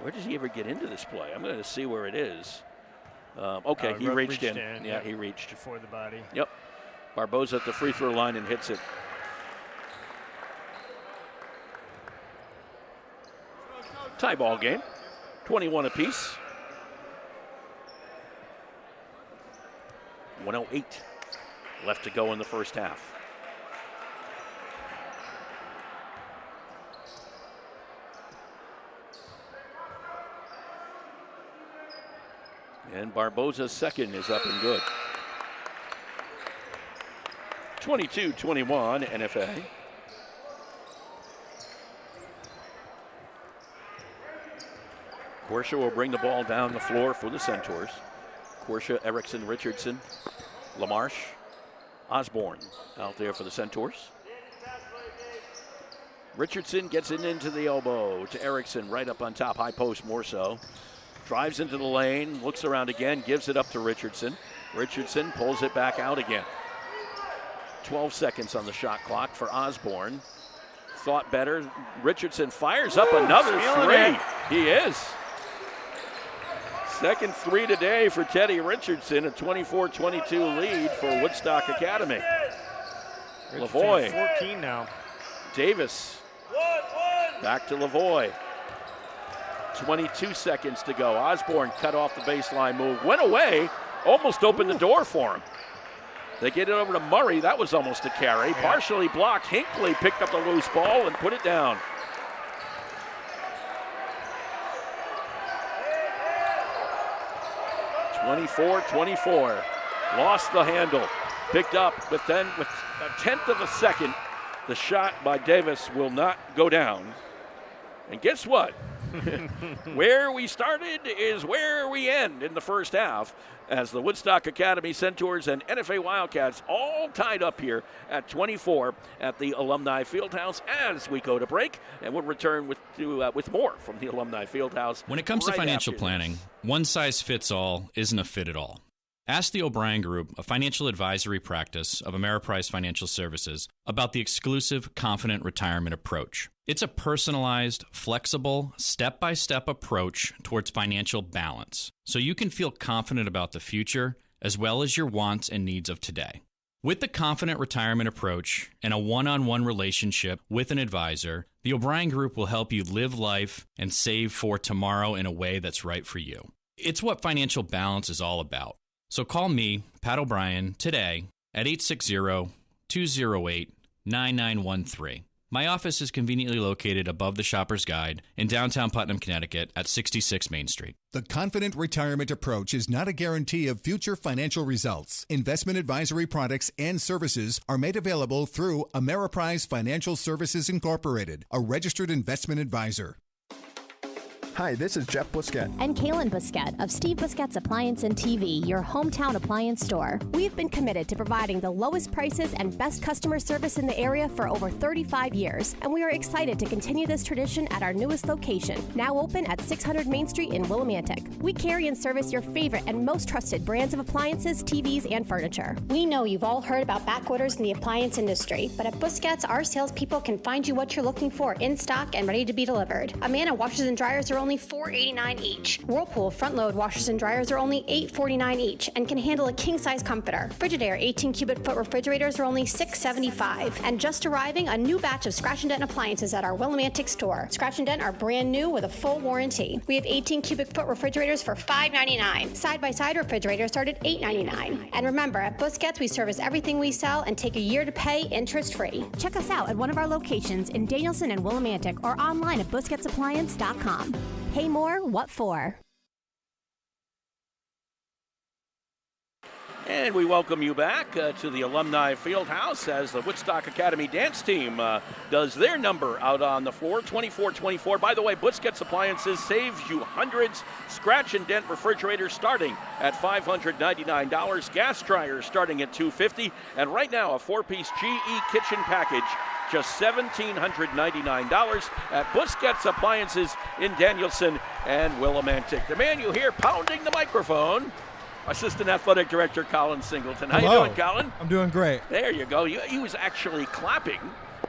Where does he ever get into this play? I'm going to see where it is. Okay, he reached in. Yeah, he reached. Before the body. Yep. Barboza at the free throw line and hits it. Tie ball game. 21 apiece. 1:08 left to go in the first half. And Barboza's second is up and good. 22-21 NFA. Korsha will bring the ball down the floor for the Centaurs. Korsha, Erickson, Richardson, LaMarche, Osborne out there for the Centaurs. Richardson gets it into the elbow to Erickson, right up on top, high post more so. Drives into the lane, looks around again, gives it up to Richardson. Richardson pulls it back out again. 12 seconds on the shot clock for Osborne. Thought better. Richardson fires up another three. He is. Second three today for Teddy Richardson, a 24-22 lead for Woodstock Academy. Lavoie. 14 now. Davis. Back to Lavoie. 22 seconds to go. Osborne cut off the baseline move. Went away. Almost opened the door for him. They get it over to Murray. That was almost a carry. Yeah. Partially blocked. Hinckley picked up the loose ball and put it down. (24-24). Lost the handle. Picked up, but then with a tenth of a second, the shot by Davis will not go down. And guess what? Where we started is where we end in the first half, as the Woodstock Academy Centaurs and NFA Wildcats all tied up here at 24 at the Alumni Fieldhouse as we go to break, and we'll return with more from the Alumni Fieldhouse. When it comes to financial planning, one size fits all isn't a fit at all. Ask the O'Brien Group, a financial advisory practice of Ameriprise Financial Services, about the exclusive Confident Retirement Approach. It's a personalized, flexible, step-by-step approach towards financial balance, so you can feel confident about the future as well as your wants and needs of today. With the Confident Retirement Approach and a one-on-one relationship with an advisor, the O'Brien Group will help you live life and save for tomorrow in a way that's right for you. It's what financial balance is all about. So call me, Pat O'Brien, today at 860-208-9913. My office is conveniently located above the Shopper's Guide in downtown Putnam, Connecticut at 66 Main Street. The Confident Retirement Approach is not a guarantee of future financial results. Investment advisory products and services are made available through Ameriprise Financial Services Incorporated, a registered investment advisor. Hi, this is Jeff Busquet. And Kaylin Busquet of Steve Busquet's Appliance and TV, your hometown appliance store. We've been committed to providing the lowest prices and best customer service in the area for over 35 years, and we are excited to continue this tradition at our newest location, now open at 600 Main Street in Willimantic. We carry and service your favorite and most trusted brands of appliances, TVs, and furniture. We know you've all heard about back orders in the appliance industry, but at Busquet's, our salespeople can find you what you're looking for in stock and ready to be delivered. Amana washers and dryers are only $4.89 each. Whirlpool front load washers and dryers are only $8.49 each and can handle a king size comforter. Frigidaire 18 cubic foot refrigerators are only $6.75. And just arriving, a new batch of Scratch and Dent appliances at our Willimantic store. Scratch and Dent are brand new with a full warranty. We have 18 cubic foot refrigerators for $5.99. Side by side refrigerators start at $8.99. And remember, at Busquet's we service everything we sell and take a year to pay interest free. Check us out at one of our locations in Danielson and Willimantic or online at busquetsappliance.com. Pay more, what for? And we welcome you back to the Alumni Fieldhouse as the Woodstock Academy dance team does their number out on the floor, 24-24. By the way, Busquets Appliances saves you hundreds. Scratch and Dent refrigerators starting at $599. Gas dryers starting at $250. And right now, a 4-piece GE kitchen package, just $1,799 at Busquets Appliances in Danielson and Willimantic. The man you hear pounding the microphone, Assistant Athletic Director Colin Singleton. How you doing, Colin? I'm doing great. There you go. He was actually clapping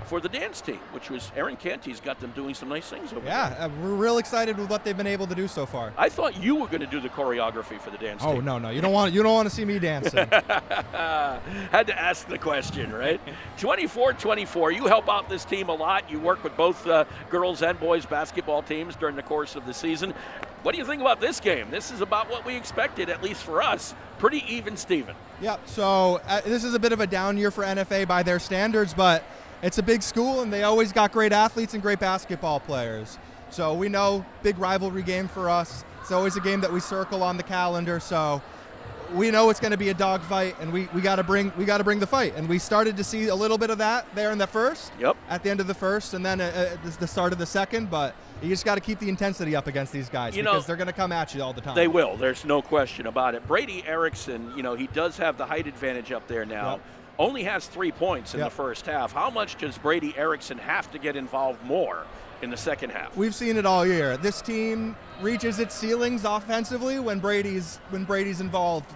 for the dance team, which was Aaron Canty's got them doing some nice things over there. Yeah, we're real excited with what they've been able to do so far. I thought you were going to do the choreography for the dance team. Oh, no. You don't want to see me dancing. Had to ask the question, right? 24-24. You help out this team a lot. You work with both girls and boys basketball teams during the course of the season. What do you think about this game? This is about what we expected, at least for us. Pretty even, Steven. Yeah, so this is a bit of a down year for NFA by their standards, but it's a big school, and they always got great athletes and great basketball players. So we know, big rivalry game for us. It's always a game that we circle on the calendar, so we know it's going to be a dogfight, and we got to bring the fight. And we started to see a little bit of that there in the first. Yep. At the end of the first, and then the start of the second, but you just got to keep the intensity up against these guys because they're going to come at you all the time. They will. There's no question about it. Brady Erickson, he does have the height advantage up there now. Yep. Only has 3 points in the first half. How much does Brady Erickson have to get involved more in the second half? We've seen it all year. This team reaches its ceilings offensively when Brady's involved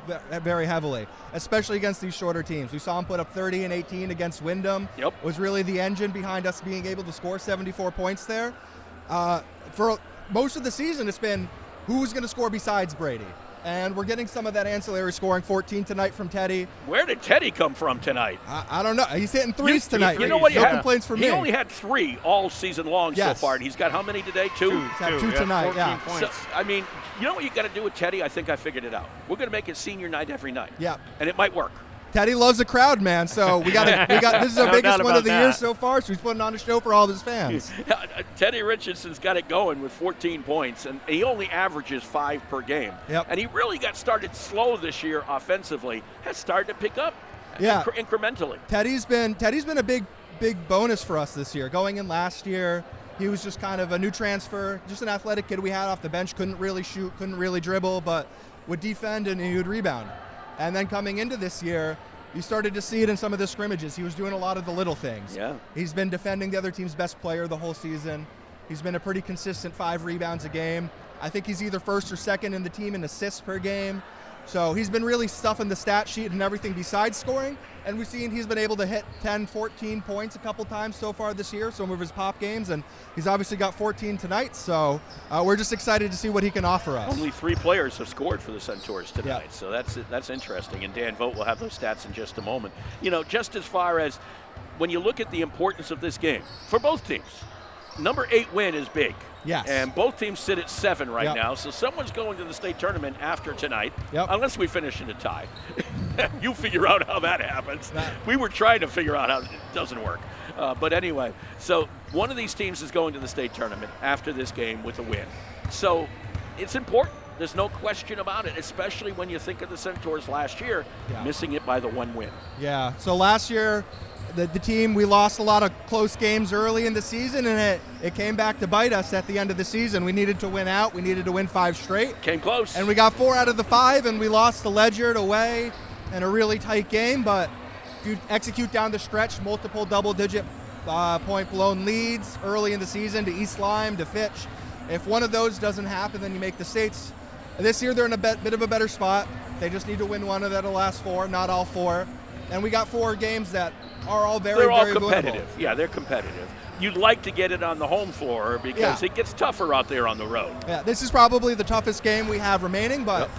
very heavily, especially against these shorter teams. We saw him put up 30 and 18 against Wyndham. Yep. Was really the engine behind us being able to score 74 points there. For most of the season, it's been who's going to score besides Brady. And we're getting some of that ancillary scoring, 14 tonight from Teddy. Where did Teddy come from tonight? I don't know. He's hitting threes tonight. You know what? No complaints from me. He only had 3 all season long so far. And he's got how many today? 2? He's had 2 tonight, 14 points. So, you know what you got to do with Teddy? I think I figured it out. We're going to make it senior night every night. Yeah. And it might work. Teddy loves the crowd, man. So we got this is our biggest one of the year so far. So he's putting on a show for all of his fans. Teddy Richardson's got it going with 14 points, and he only averages 5 per game. Yep. And he really got started slow this year offensively. Has started to pick up. Incrementally. Teddy's been a big bonus for us this year. Going in last year, he was just kind of a new transfer, just an athletic kid we had off the bench. Couldn't really shoot, couldn't really dribble, but would defend and he would rebound. And then coming into this year, you started to see it in some of the scrimmages. He was doing a lot of the little things. Yeah. He's been defending the other team's best player the whole season. He's been a pretty consistent 5 rebounds a game. I think he's either first or second in the team in assists per game. So he's been really stuffing the stat sheet and everything besides scoring. And we've seen he's been able to hit 10, 14 points a couple times so far this year, some of his pop games, and he's obviously got 14 tonight. So we're just excited to see what he can offer us. Only 3 players have scored for the Centaurs tonight, so that's interesting. And Dan Vogt will have those stats in just a moment. You know, just as far as when you look at the importance of this game for both teams, number 8 win is big. Yes. And both teams sit at 7 right now, so someone's going to the state tournament after tonight, unless we finish in a tie. You figure out how that happens. We were trying to figure out how it doesn't work. But anyway, so one of these teams is going to the state tournament after this game with a win. So it's important. There's no question about it, especially when you think of the Centaurs last year, missing it by the 1 win. Yeah, so last year, the team, we lost a lot of close games early in the season, and it came back to bite us at the end of the season. We needed to win out. We needed to win 5 straight. Came close. And we got 4 out of the 5, and we lost to Ledyard away in a really tight game. But if you execute down the stretch, multiple double-digit point blown leads early in the season to East Lyme, to Fitch. If one of those doesn't happen, then you make the states. This year they're in a bit of a better spot. They just need to win one of the last 4, not all 4. And we got 4 games that are all very, they're all very competitive. winnable. Yeah, they're competitive. You'd like to get it on the home floor because it gets tougher out there on the road. Yeah, this is probably the toughest game we have remaining, but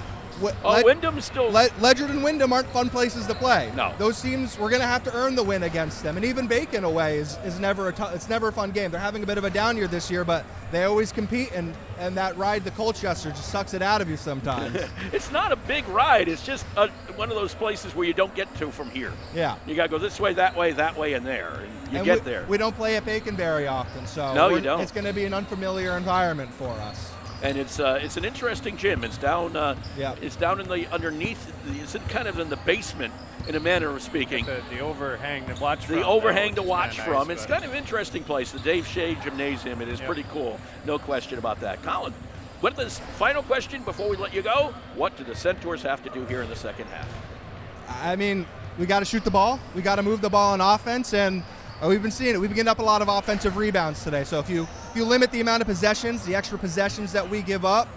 Wyndham's still... Ledyard and Wyndham aren't fun places to play. No. Those teams, we're going to have to earn the win against them. And even Bacon away is never it's never a fun game. They're having a bit of a down year this year, but they always compete, and that ride to Colchester just sucks it out of you sometimes. It's not a big ride. It's just one of those places where you don't get to from here. Yeah. You got to go this way, and there, and you get there. We don't play at Bacon very often, so no, you don't. It's going to be an unfamiliar environment for us. And it's an interesting gym. It's down it's down in the underneath. It's kind of in the basement, in a manner of speaking. The overhang to watch from. The overhang to watch nice, from. It's kind of an interesting place. The Dave Shea Gymnasium. It is pretty cool. No question about that. Colin, what this final question before we let you go? What do the Centaurs have to do here in the second half? I mean, we got to shoot the ball. We got to move the ball on offense, and we've been seeing it. We've been getting up a lot of offensive rebounds today. So if you limit the amount of possessions, the extra possessions that we give up,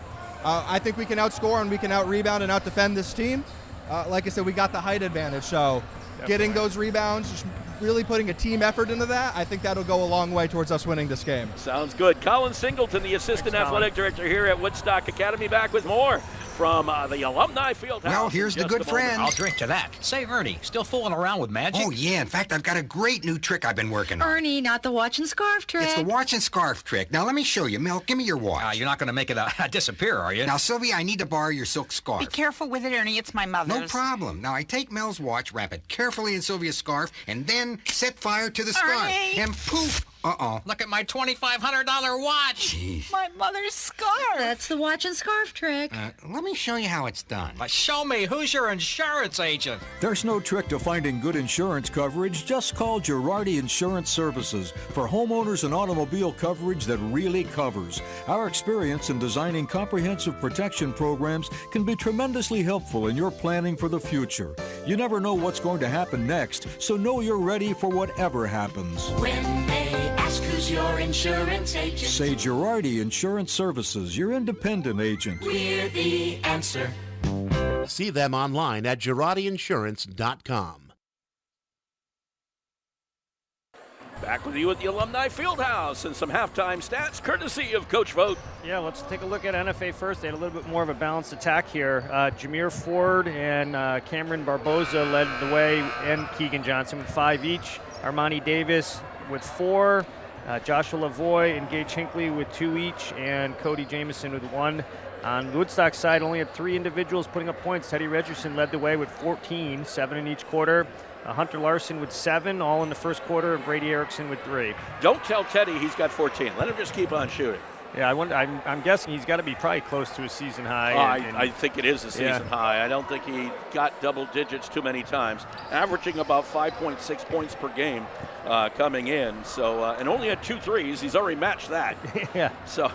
I think we can outscore and we can out-rebound and out-defend this team. Like I said, we got the height advantage. So getting those rebounds, just really putting a team effort into that, I think that'll go a long way towards us winning this game. Sounds good. Colin Singleton, the Assistant Athletic Director here at Woodstock Academy, back with more from the Alumni Fieldhouse. Well, here's the good friend. I'll drink to that. Say, Ernie, still fooling around with magic? Oh, yeah. In fact, I've got a great new trick I've been working on. Ernie, not the watch and scarf trick. It's the watch and scarf trick. Now, let me show you. Mel, give me your watch. You're not going to make it disappear, are you? Now, Sylvia, I need to borrow your silk scarf. Be careful with it, Ernie. It's my mother's. No problem. Now, I take Mel's watch, wrap it carefully in Sylvia's scarf, and then set fire to the scarf. Ernie! And poof! Uh-oh. Look at my $2,500 watch. Jeez. My mother's scarf. That's the watch and scarf trick. Let me show you how it's done. Show me. Who's your insurance agent? There's no trick to finding good insurance coverage. Just call Girardi Insurance Services for homeowners and automobile coverage that really covers. Our experience in designing comprehensive protection programs can be tremendously helpful in your planning for the future. You never know what's going to happen next, so know you're ready for whatever happens. When they ask who's your insurance agent, say Girardi Insurance Services, your independent agent. We're the answer. See them online at GirardiInsurance.com. Back with you at the Alumni Fieldhouse and some halftime stats courtesy of Coach Vogt. Yeah, let's take a look at NFA first. They had a little bit more of a balanced attack here. Jameer Ford and Cameron Barboza led the way, and Keegan Johnson with 5 each. Armani Davis with 4. Joshua Lavoie and Gage Hinckley with 2 each, and Cody Jamison with 1. On the Woodstock side, only had 3 individuals putting up points. Teddy Regerson led the way with 14, 7 in each quarter. Hunter Larson with 7, all in the first quarter, and Brady Erickson with 3. Don't tell Teddy he's got 14. Let him just keep on shooting. Yeah, I'm guessing he's got to be probably close to a season high. I think it is a season high. I don't think he got double digits too many times, averaging about 5.6 points per game coming in. So and only had 2 threes. He's already matched that. Yeah. So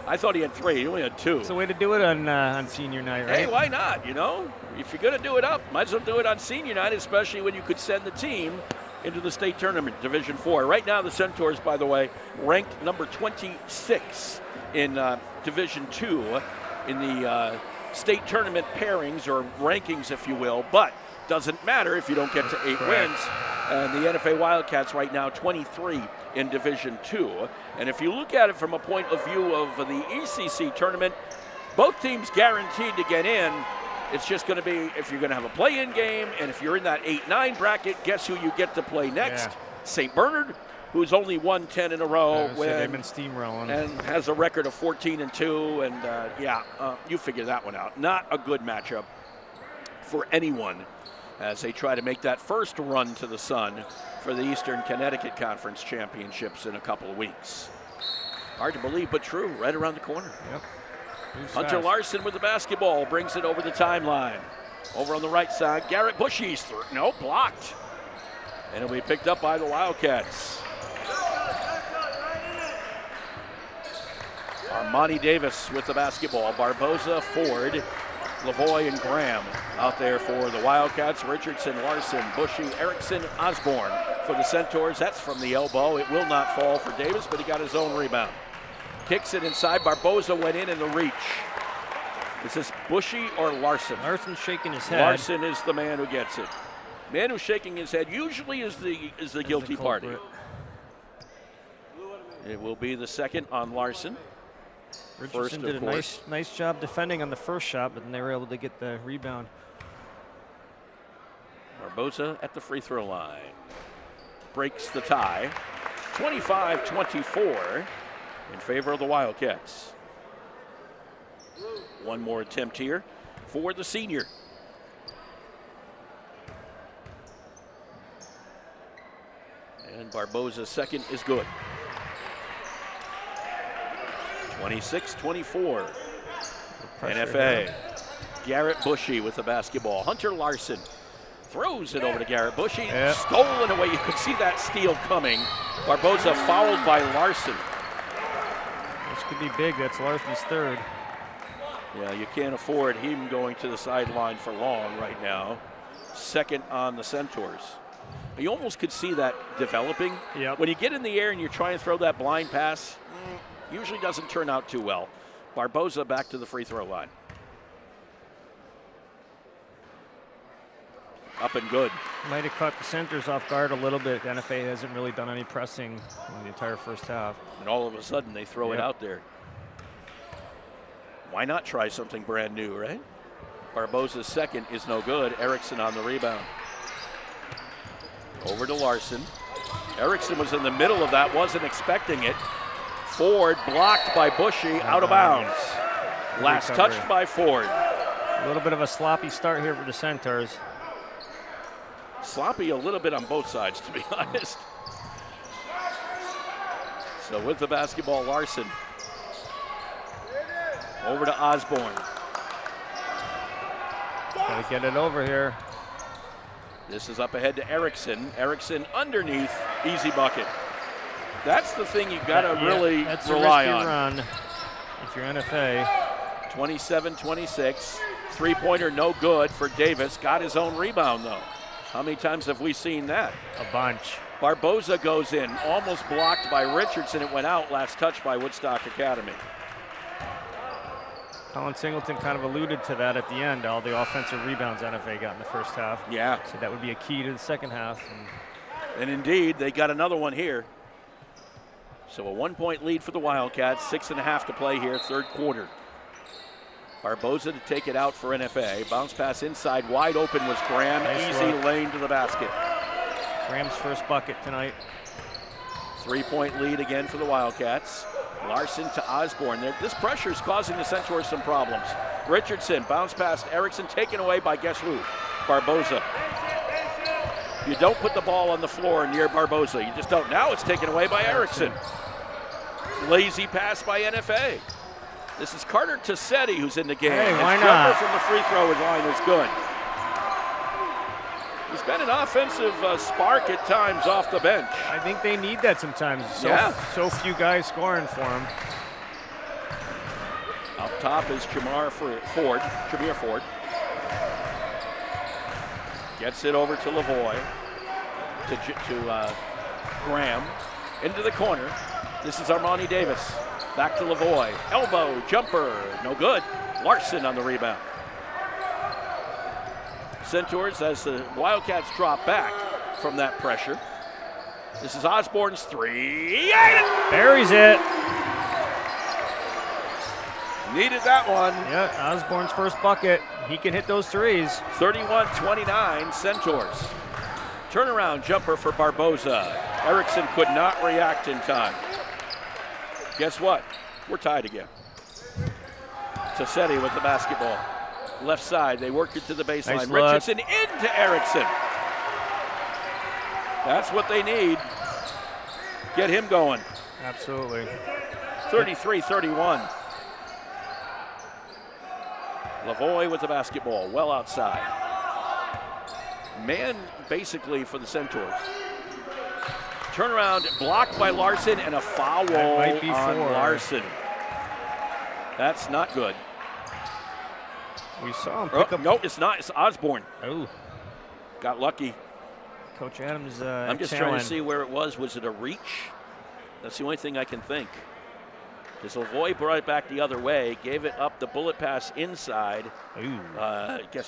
I thought he had 3. He only had 2. It's a way to do it on senior night, right? Hey, why not? You know, if you're going to do it up, might as well do it on senior night, especially when you could send the team into the state tournament, Division 4. Right now, the Centaurs, by the way, ranked number 26 in Division 2 in the state tournament pairings or rankings, if you will, but doesn't matter if you don't get to 8 wins. And the NFA Wildcats right now 23 in Division II. And if you look at it from a point of view of the ECC tournament, both teams guaranteed to get in. It's just going to be if you're going to have a play-in game, and if you're in that 8-9 bracket, guess who you get to play next? Yeah. St. Bernard, who's only won 10 in a row, they've been steamrolling, and has a record of 14-2. And you figure that one out. Not a good matchup for anyone as they try to make that first run to the sun for the Eastern Connecticut Conference Championships in a couple of weeks. Hard to believe, but true. Right around the corner. Yep. Hunter fast. Larson with the basketball brings it over the timeline. Over on the right side, Garrett Bushy's through. No, blocked. And it'll be picked up by the Wildcats. Armani Davis with the basketball. Barboza, Ford, Lavoie, and Graham out there for the Wildcats. Richardson, Larson, Bushy, Erickson, Osborne for the Centaurs. That's from the elbow. It will not fall for Davis, but he got his own rebound. Kicks it inside. Barboza went in the reach. Is this Bushy or Larson? Larson's shaking his head. Larson is the man who gets it. Man who's shaking his head usually is the guilty party. It will be the second on Larson. Richardson did a nice job defending on the first shot, but then they were able to get the rebound. Barboza at the free throw line. Breaks the tie. 25-24 in favor of the Wildcats. One more attempt here for the senior. And Barboza's second is good. 26-24. NFA. Garrett Bushy with the basketball. Hunter Larson throws it over to Garrett Bushy. Yep. Stolen away. You could see that steal coming. Barboza fouled by Larson. This could be big. That's Larson's third. Yeah, you can't afford him going to the sideline for long right now. Second on the Centaurs. You almost could see that developing. Yep. When you get in the air and you're trying to throw that blind pass, usually doesn't turn out too well. Barboza back to the free throw line. Up and good. Might have caught the Centers off guard a little bit. NFA hasn't really done any pressing in the entire first half. And all of a sudden they throw it out there. Why not try something brand new, right? Barboza's second is no good. Erickson on the rebound. Over to Larson. Erickson was in the middle of that, wasn't expecting it. Ford blocked by Bushy, out of bounds. Last touched by Ford. A little bit of a sloppy start here for the Centaurs. Sloppy a little bit on both sides, to be honest. So with the basketball, Larson. Over to Osborne. Gotta get it over here. This is up ahead to Erickson. Erickson underneath, easy bucket. That's the thing you've got to really rely on. Run if you're NFA. 27-26. Three-pointer no good for Davis. Got his own rebound, though. How many times have we seen that? A bunch. Barboza goes in, almost blocked by Richardson. It went out, last touch by Woodstock Academy. Colin Singleton kind of alluded to that at the end, all the offensive rebounds NFA got in the first half. Yeah. So that would be a key to the second half. And indeed, they got another one here. So a 1-point lead for the Wildcats, 6.5 to play here, third quarter. Barboza to take it out for NFA. Bounce pass inside, wide open was Graham. Nice Easy look. lane to the basket. Graham's first bucket tonight. 3-point lead again for the Wildcats. Larson to Osborne. This pressure is causing the Centaurs some problems. Richardson, bounce past Erickson, taken away by guess who? Barboza. You don't put the ball on the floor near Barboza. You just don't. Now it's taken away by Erickson. Lazy pass by NFA. This is Carter Tassetti who's in the game. Hey, why His not? jumper from the free throw line is good. He's been an offensive spark at times off the bench. I think they need that sometimes. So few guys scoring for them. Up top is Jameer Ford. Gets it over to Lavoie, to Graham, into the corner. This is Armani Davis. Back to Lavoie. Elbow, jumper, no good. Larson on the rebound. Centaurs, as the Wildcats drop back from that pressure. This is Osborne's three. Buries it. Needed that one. Yeah, Osborne's first bucket. He can hit those threes. 31-29 Centaurs. Turnaround jumper for Barboza. Erickson could not react in time. Guess what? We're tied again. Tassetti with the basketball. Left side, they work it to the baseline. Nice look. Richardson into Erickson. That's what they need. Get him going. Absolutely. 33-31. Lavoie with the basketball, well outside. Man, basically, for the Centaurs. Turnaround blocked by Larson and a foul might be on four. Larson. That's not good. We saw him pick up. No, it's not. It's Osborne. Oh. Got lucky. Coach Adams. I'm just trying to see where it was. Was it a reach? That's the only thing I can think. Because Lavoie brought it back the other way, gave it up the bullet pass inside. Ooh. Did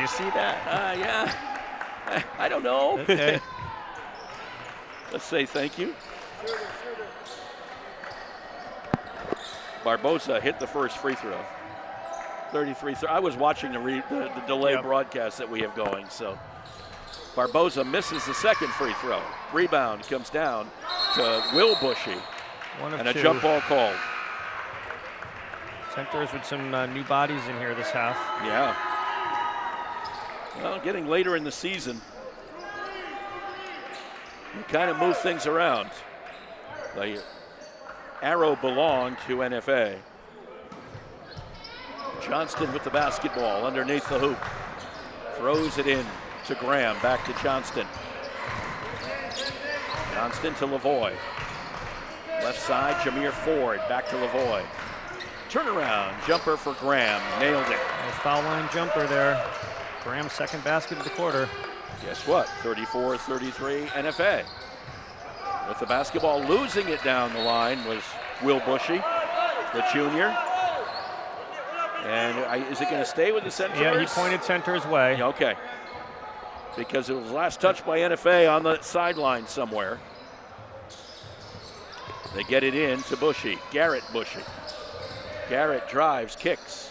you see that? Yeah. I don't know. Okay. Let's say thank you. Barboza hit the first free throw. 33. I was watching the delay broadcast that we have going, so. Barboza misses the second free throw. Rebound comes down to Will Bushy. And a jump ball called. Centaurs with some new bodies in here this half. Yeah. Well, getting later in the season, we kind of move things around. The arrow belonged to NFA. Johnston with the basketball underneath the hoop. Throws it in to Graham, back to Johnston. Johnston to Lavoie. Left side, Jameer Ford, back to Lavoie. Turnaround, jumper for Graham, nailed it. Nice foul line jumper there. Graham's second basket of the quarter. Guess what, 34-33 NFA. With the basketball, losing it down the line was Will Bushy, the junior. And is it going to stay with the Centaurs? Yeah, he pointed Centaurs' way. Okay. Because it was last touched by NFA on the sideline somewhere. They get it in to Bushy, Garrett Bushy. Garrett drives, kicks.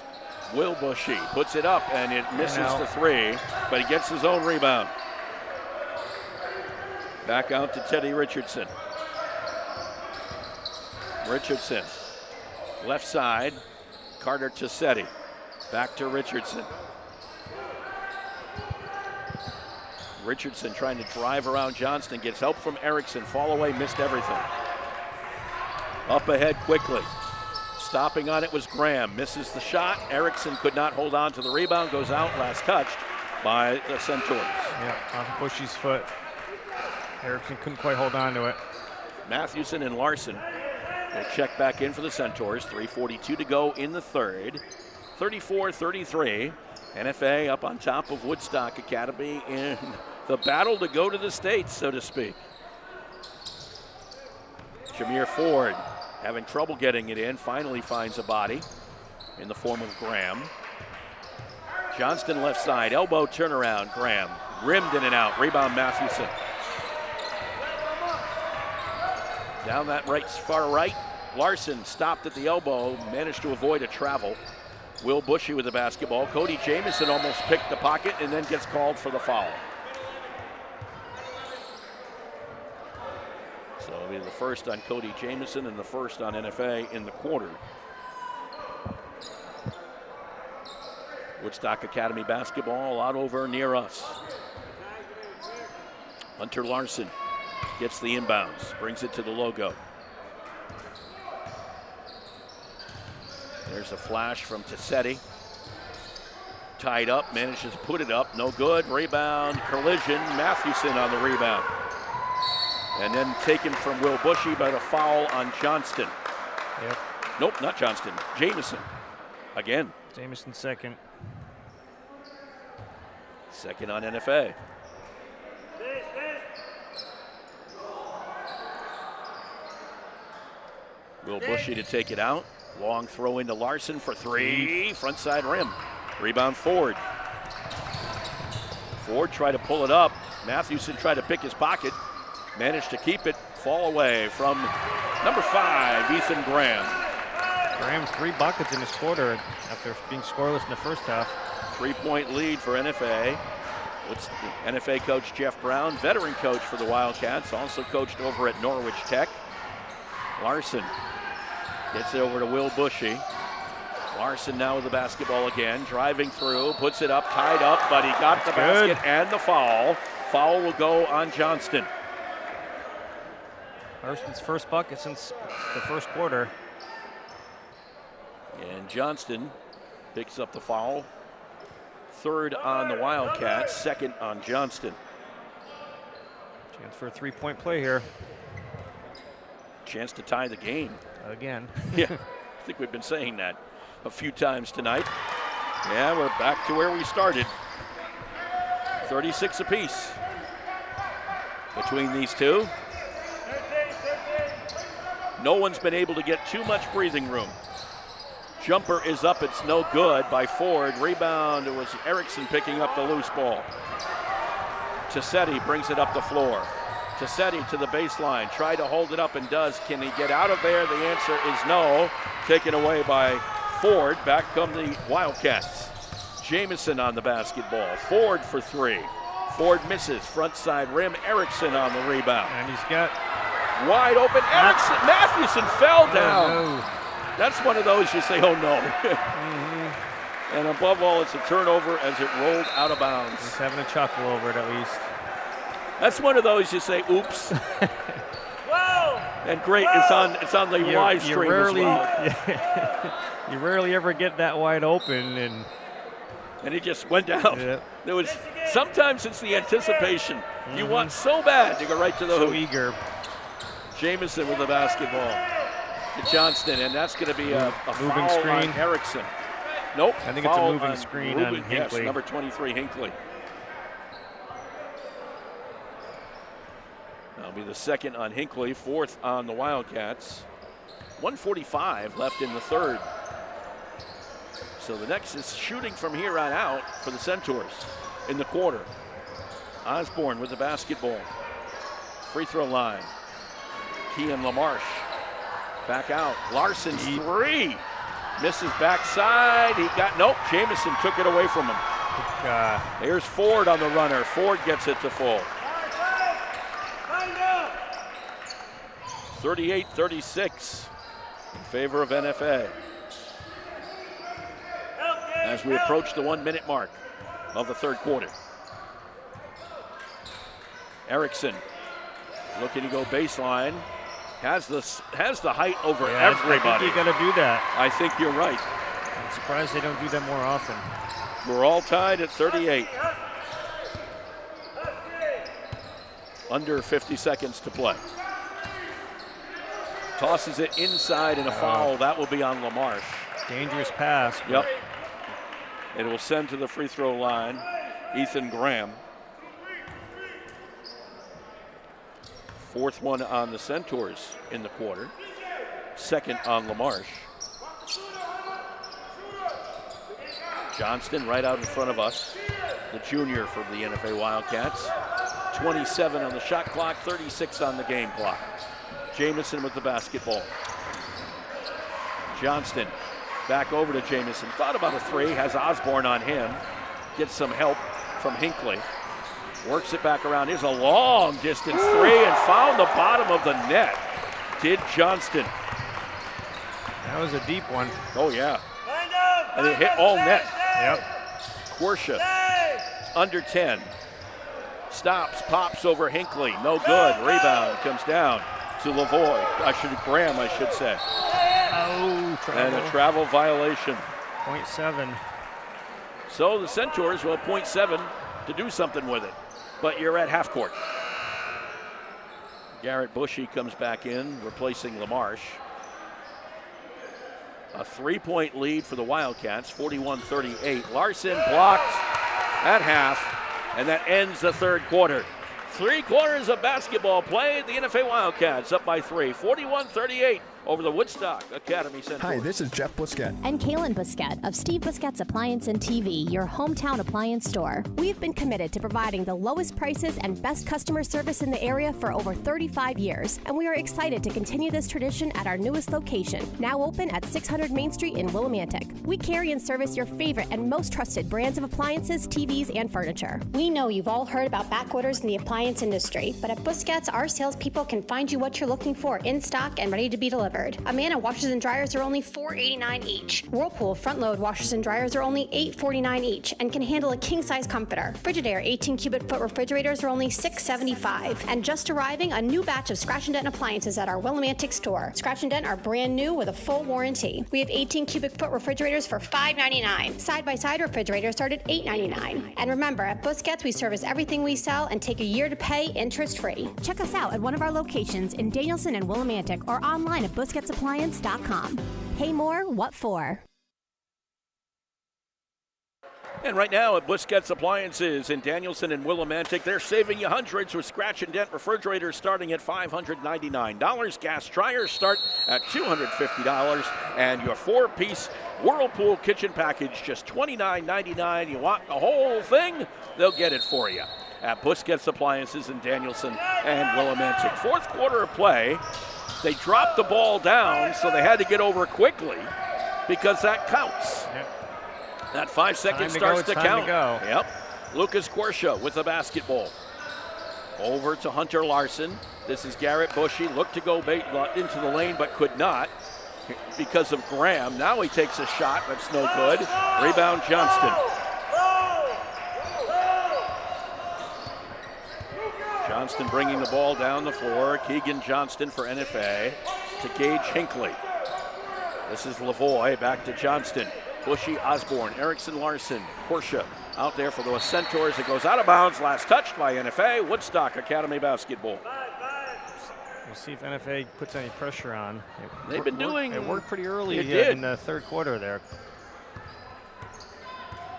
Will Bushy puts it up and it misses the three, but he gets his own rebound. Back out to Teddy Richardson. Richardson, left side, Carter Tassetti. Back to Richardson. Richardson trying to drive around Johnston, gets help from Erickson, fall away, missed everything. Up ahead quickly. Stopping on it was Graham, misses the shot. Erickson could not hold on to the rebound, goes out, last touched by the Centaurs. Yeah, off Bushy's foot. Erickson couldn't quite hold on to it. Mathewson and Larson will check back in for the Centaurs. 3:42 to go in the third. 34-33. NFA up on top of Woodstock Academy in the battle to go to the States, so to speak. Jameer Ford having trouble getting it in, finally finds a body in the form of Graham. Johnston left side, elbow turnaround, Graham. Rimmed in and out, rebound Mathewson. Down that far right, Larson stopped at the elbow, managed to avoid a travel. Will Bushy with the basketball. Cody Jamison almost picked the pocket and then gets called for the foul. So it'll be the first on Cody Jamison and the first on NFA in the quarter. Woodstock Academy basketball out over near us. Hunter Larson gets the inbounds, brings it to the logo. There's a flash from Tassetti. Tied up, manages to put it up, no good. Rebound, collision, Mathewson on the rebound. And then taken from Will Bushy by the foul on Johnston. Yep. Nope, not Johnston, Jamison. Again. Jamison second. Second on NFA. Will Bushy to take it out. Long throw into Larson for three. Front side rim. Rebound Ford. Ford tried to pull it up. Mathewson tried to pick his pocket. Managed to keep it. Fall away from number 5, Ethan Graham. Graham 3 buckets in this quarter after being scoreless in the first half. 3-point lead for NFA. It's NFA coach Jeff Brown, veteran coach for the Wildcats, also coached over at Norwich Tech. Larson gets it over to Will Bushy. Larson now with the basketball again, driving through, puts it up, tied up, but he got the basket and the foul. Foul will go on Johnston. Larson's first bucket since the first quarter. And Johnston picks up the foul. Third on the Wildcats, second on Johnston. Chance for a 3-point play here. Chance to tie the game. Again. Yeah, I think we've been saying that a few times tonight. Yeah, we're back to where we started. 36 apiece between these two. No one's been able to get too much breathing room. Jumper is up, it's no good by Ford. Rebound, it was Erickson picking up the loose ball. Tassetti brings it up the floor. Tassetti to the baseline, tried to hold it up and does. Can he get out of there? The answer is no. Taken away by Ford. Back come the Wildcats. Jamison on the basketball. Ford for 3. Ford misses, front side rim. Erickson on the rebound. And he's got wide open. Erickson, Mathewson fell down. Oh, no. That's one of those you say, oh no. And above all, it's a turnover as it rolled out of bounds. He's having a chuckle over it at least. That's one of those you say, oops. And great, it's on the live stream as well. You rarely ever get that wide open, and he just went down. Yeah. There was sometimes it's the anticipation. You want so bad to go right to the hoop. So eager. Jamison with the basketball to Johnston, and that's going to be a moving foul screen. on Erickson. Nope. I think it's a moving screen on Hinckley. Yes, number 23, Hinckley. That'll be the second on Hinckley, fourth on the Wildcats. 1:45 left in the third. So the next is shooting from here on out for the Centaurs in the quarter. Osborne with the basketball. Free throw line. Kean LaMarche back out. Larson's 3. Misses backside. He got, nope, Jamison took it away from him. There's Ford on the runner. Ford gets it to full. 38-36 in favor of NFA. As we approach the 1-minute mark of the third quarter. Erickson looking to go baseline. Has the height over everybody. I think you got to do that. I think you're right. I'm surprised they don't do that more often. We're all tied at 38. Under 50 seconds to play. Tosses it inside and a foul. That will be on LaMarche. Dangerous pass. Yep. It will send to the free throw line Ethan Graham. Fourth one on the Centaurs in the quarter. Second on LaMarche. Johnston right out in front of us. The junior for the NFA Wildcats. 27 on the shot clock, 36 on the game clock. Jamison with the basketball. Johnston back over to Jamison. Thought about a 3, has Osborne on him. Gets some help from Hinckley. Works it back around. Here's a long distance 3 and found the bottom of the net. Did Johnston. That was a deep one. Oh, yeah. And it hit all net. Yep. Quersha, under 10. Stops, pops over Hinckley. No good. Rebound comes down to Graham, I should say. Oh, travel. And a travel violation. 0.7. So the Centaurs will have 0.7 to do something with it. But you're at half court. Garrett Bushy comes back in, replacing LaMarche. A 3-point lead for the Wildcats, 41-38. Larson blocked at half, and that ends the third quarter. 3 quarters of basketball play. The NFA Wildcats up by 3, 41-38. over the Woodstock Academy Center. Hi, this is Jeff Busquet. And Kaylin Busquet of Steve Busquet's Appliance and TV, your hometown appliance store. We've been committed to providing the lowest prices and best customer service in the area for over 35 years, and we are excited to continue this tradition at our newest location, now open at 600 Main Street in Willimantic. We carry and service your favorite and most trusted brands of appliances, TVs, and furniture. We know you've all heard about back orders in the appliance industry, but at Busquets, our salespeople can find you what you're looking for in stock and ready to be delivered. Amana washers and dryers are only $4.89 each. Whirlpool front-load washers and dryers are only $8.49 each and can handle a king-size comforter. Frigidaire 18 cubic foot refrigerators are only $6.75. And just arriving, a new batch of Scratch and Dent appliances at our Willimantic store. Scratch and Dent are brand new with a full warranty. We have 18 cubic foot refrigerators for $5.99. Side-by-side refrigerators start at $8.99. And remember, at Busquets, we service everything we sell and take a year to pay interest-free. Check us out at one of our locations in Danielson and Willimantic or online at BusquetsAppliance.com. Pay more, what for? And right now at Busquets Appliances in Danielson and Willimantic, they're saving you hundreds with Scratch and Dent refrigerators starting at $599. Gas dryers start at $250. And your 4-piece Whirlpool kitchen package, just $29.99. You want the whole thing? They'll get it for you at Busquets Appliances in Danielson and Willimantic. Fourth quarter of play. They dropped the ball down, so they had to get over quickly because that counts. Yep. That 5 seconds starts to count. Time to go. Yep. Lucas Korsha with the basketball. Over to Hunter Larson. This is Garrett Bushy. Looked to go into the lane, but could not because of Graham. Now he takes a shot. That's no good. Rebound Johnston. Johnston bringing the ball down the floor. Keegan Johnston for NFA to Gage Hinckley. This is Lavoie back to Johnston. Bushy, Osborne, Erickson, Larson, Korsha out there for the Centaurs. It goes out of bounds. Last touched by NFA. Woodstock Academy basketball. We'll see if NFA puts any pressure on. They've been doing. It worked pretty early in the third quarter there.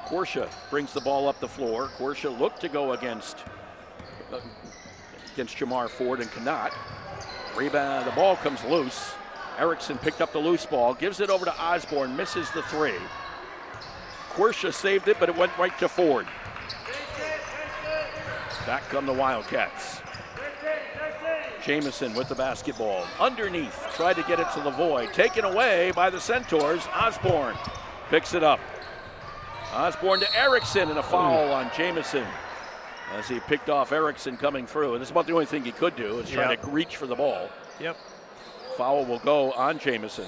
Korsha brings the ball up the floor. Korsha looked to go against Jamar Ford and cannot. Rebound, the ball comes loose. Erickson picked up the loose ball, gives it over to Osborne, misses the three. Korsha saved it, but it went right to Ford. Back come the Wildcats. Jamison with the basketball. Underneath, tried to get it to Lavoie. Taken away by the Centaurs. Osborne picks it up. Osborne to Erickson, and a foul on Jamison as he picked off Erickson coming through. And this is about the only thing he could do, is try to reach for the ball. Yep. Foul will go on Jamison.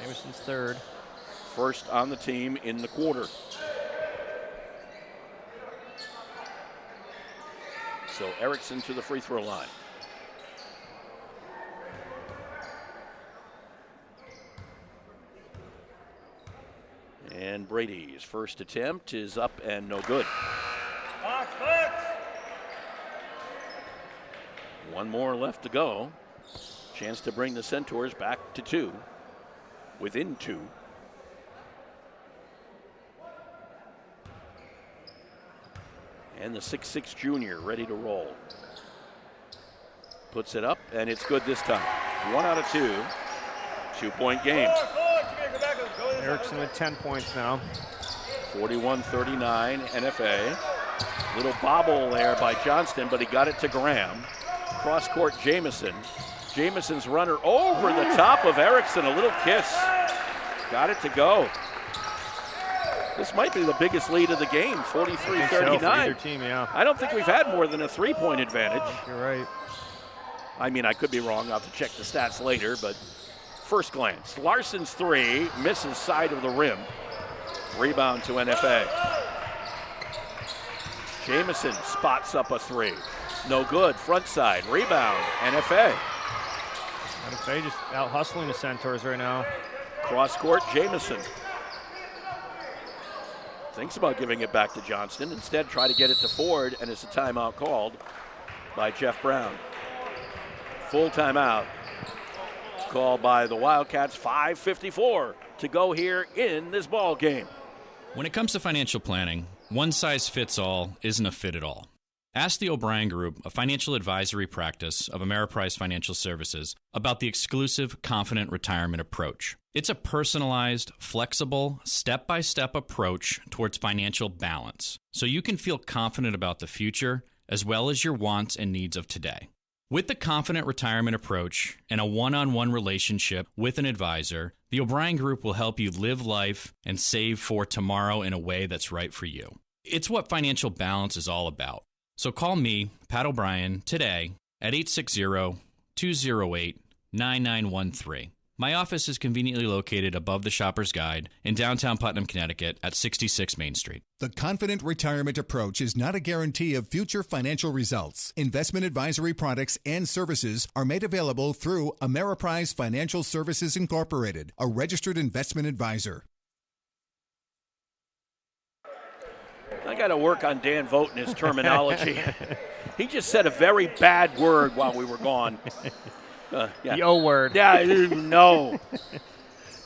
Jamison's third. First on the team in the quarter. So Erickson to the free throw line. And Brady's first attempt is up and no good. One more left to go. Chance to bring the Centaurs back to 2. Within 2. And the 6'6" junior ready to roll. Puts it up, and it's good this time. 1 out of 2. 2-point game. Erickson with 10 points now. 41-39 NFA. Little bobble there by Johnston, but he got it to Graham. Cross-court Jamison. Jamison's runner over the top of Erickson. A little kiss. Got it to go. This might be the biggest lead of the game, 43-39. Either team, yeah. I don't think we've had more than a 3-point advantage. You're right. I mean, I could be wrong. I'll have to check the stats later, but first glance. Larson's 3, misses side of the rim. Rebound to NFA. Jamison spots up a 3. No good, front side, rebound, NFA. NFA just out hustling the Centaurs right now. Cross court, Jamison. Thinks about giving it back to Johnston. Instead, try to get it to Ford, and it's a timeout called by Jeff Brown. Full timeout called by the Wildcats. 5:54 to go here in this ball game. When it comes to financial planning, one size fits all isn't a fit at all. Ask the O'Brien Group, a financial advisory practice of Ameriprise Financial Services, about the exclusive Confident Retirement approach. It's a personalized, flexible, step-by-step approach towards financial balance, so you can feel confident about the future as well as your wants and needs of today. With the Confident Retirement approach and a one-on-one relationship with an advisor, the O'Brien Group will help you live life and save for tomorrow in a way that's right for you. It's what financial balance is all about. So call me, Pat O'Brien, today at 860-208-9913. My office is conveniently located above the Shopper's Guide in downtown Putnam, Connecticut at 66 Main Street. The Confident Retirement approach is not a guarantee of future financial results. Investment advisory products and services are made available through Ameriprise Financial Services Incorporated, a registered investment advisor. I got to work on Dan Vogt and his terminology. He just said a very bad word while we were gone. The O word. Yeah, no.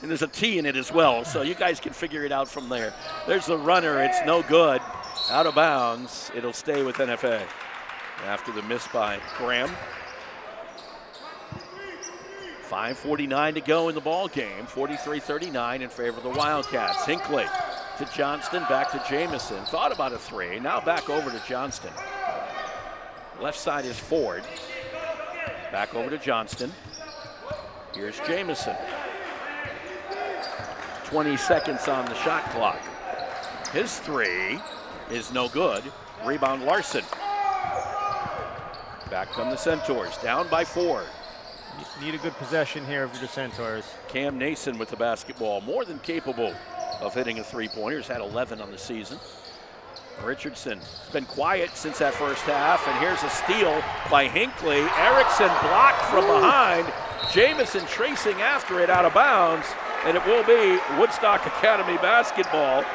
And there's a T in it as well, so you guys can figure it out from there. There's the runner. It's no good. Out of bounds. It'll stay with NFA after the miss by Graham. 5:49 to go in the ball game. 43-39 in favor of the Wildcats. Hinckley to Johnston, back to Jamison. Thought about a three. Now back over to Johnston. Left side is Ford. Back over to Johnston. Here's Jamison. 20 seconds on the shot clock. His three is no good. Rebound Larson. Back come the Centaurs, down by 4. Need a good possession here for the Centaurs. Cam Nason with the basketball, more than capable of hitting a three-pointer. He's had 11 on the season. Richardson's been quiet since that first half, and here's a steal by Hinckley. Erickson blocked from behind. Jamison tracing after it out of bounds, and it will be Woodstock Academy basketball.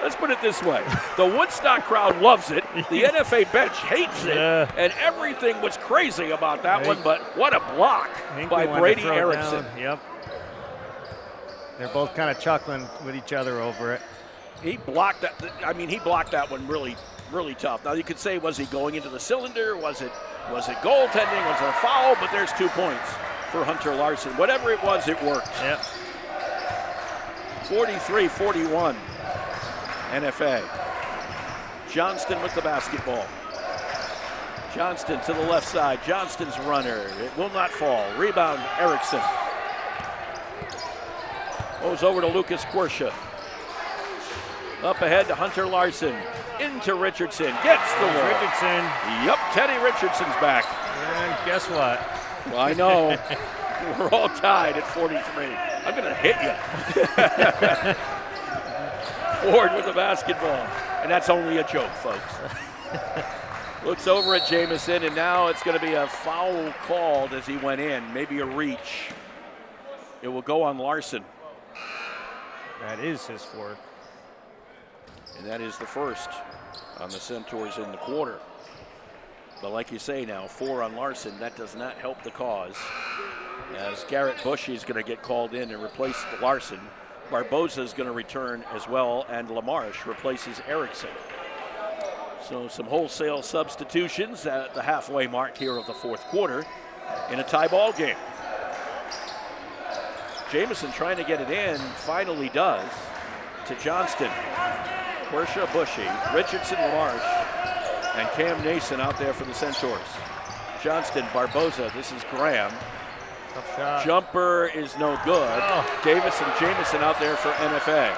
Let's put it this way. The Woodstock crowd loves it. The NFA bench hates it. And everything was crazy about that one, but what a block by Brady Erickson. Yep. They're both kind of chuckling with each other over it. He blocked that. I mean, he blocked that one really, really tough. Now you could say, was he going into the cylinder? Was it goaltending? Was it a foul? But there's 2 points for Hunter Larson. Whatever it was, it worked. Yep. 43-41. NFA. Johnston with the basketball. Johnston to the left side. Johnston's runner. It will not fall. Rebound Erickson. Goes over to Lucas Quersha. Up ahead to Hunter Larson. Into Richardson. Gets the wall. Richardson. Yep, Teddy Richardson's back. And guess what? Well, I know. We're all tied at 43. I'm going to hit you. Ford with the basketball. And that's only a joke, folks. Looks over at Jamison, and now it's going to be a foul called as he went in. Maybe a reach. It will go on Larson. That is his fourth. And that is the first on the Centaurs in the quarter. But like you say now, 4 on Larson, that does not help the cause. As Garrett Bushy is going to get called in and replace Larson. Barboza is going to return as well, and LaMarche replaces Erickson. So some wholesale substitutions at the halfway mark here of the fourth quarter in a tie ball game. Jamison trying to get it in, finally does, to Johnston. Quersha, Bushy, Richardson, LaMarche, and Cam Nason out there for the Centaurs. Johnston, Barboza, this is Graham. Tough shot. Jumper is no good. Davis and Jamison out there for NFA.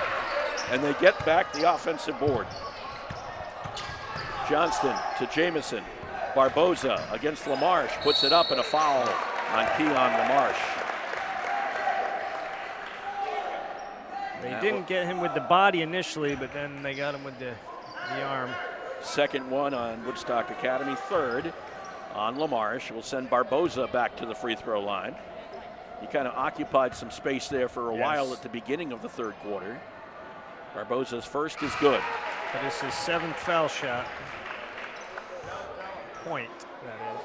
And they get back the offensive board. Johnston to Jamison. Barboza against LaMarche, puts it up, and a foul on Keon LaMarche. They didn't get him with the body initially, but then they got him with the arm. Second one on Woodstock Academy. Third on LaMarche. Will send Barboza back to the free throw line. He kind of occupied some space there for a while at the beginning of the third quarter. Barboza's first is good. That is his 7th foul shot. Point, that is.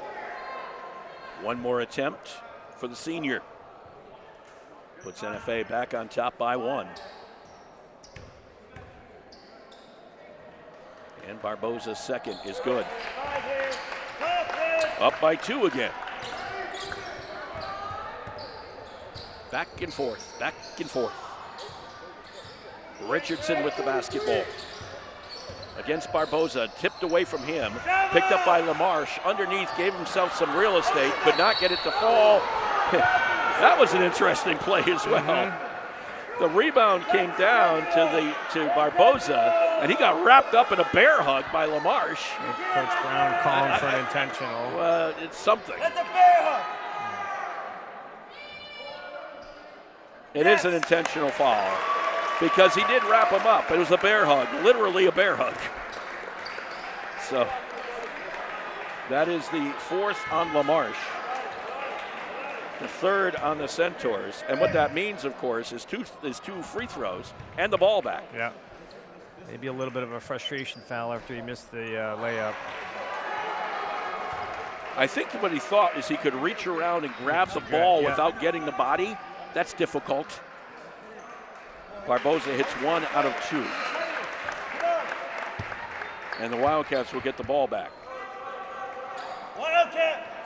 One more attempt for the senior. Puts NFA back on top by 1. And Barboza's second is good. Up by 2 again. Back and forth, back and forth. Richardson with the basketball. Against Barboza, tipped away from him. Picked up by LaMarche. Underneath, gave himself some real estate. Could not get it to fall. That was an interesting play as well. The rebound came down to Barboza, and he got wrapped up in a bear hug by LaMarche. Coach Brown calling for an intentional. It's something. That's a bear hug. It is an intentional foul because he did wrap him up. It was a bear hug, literally a bear hug. So that is the 4th on LaMarche, the 3rd on the Centaurs. And what that means, of course, is two free throws and the ball back. Yeah. Maybe a little bit of a frustration foul after he missed the layup. I think what he thought is he could reach around and grab the ball without getting the body. That's difficult. Barboza hits 1 out of 2. And the Wildcats will get the ball back.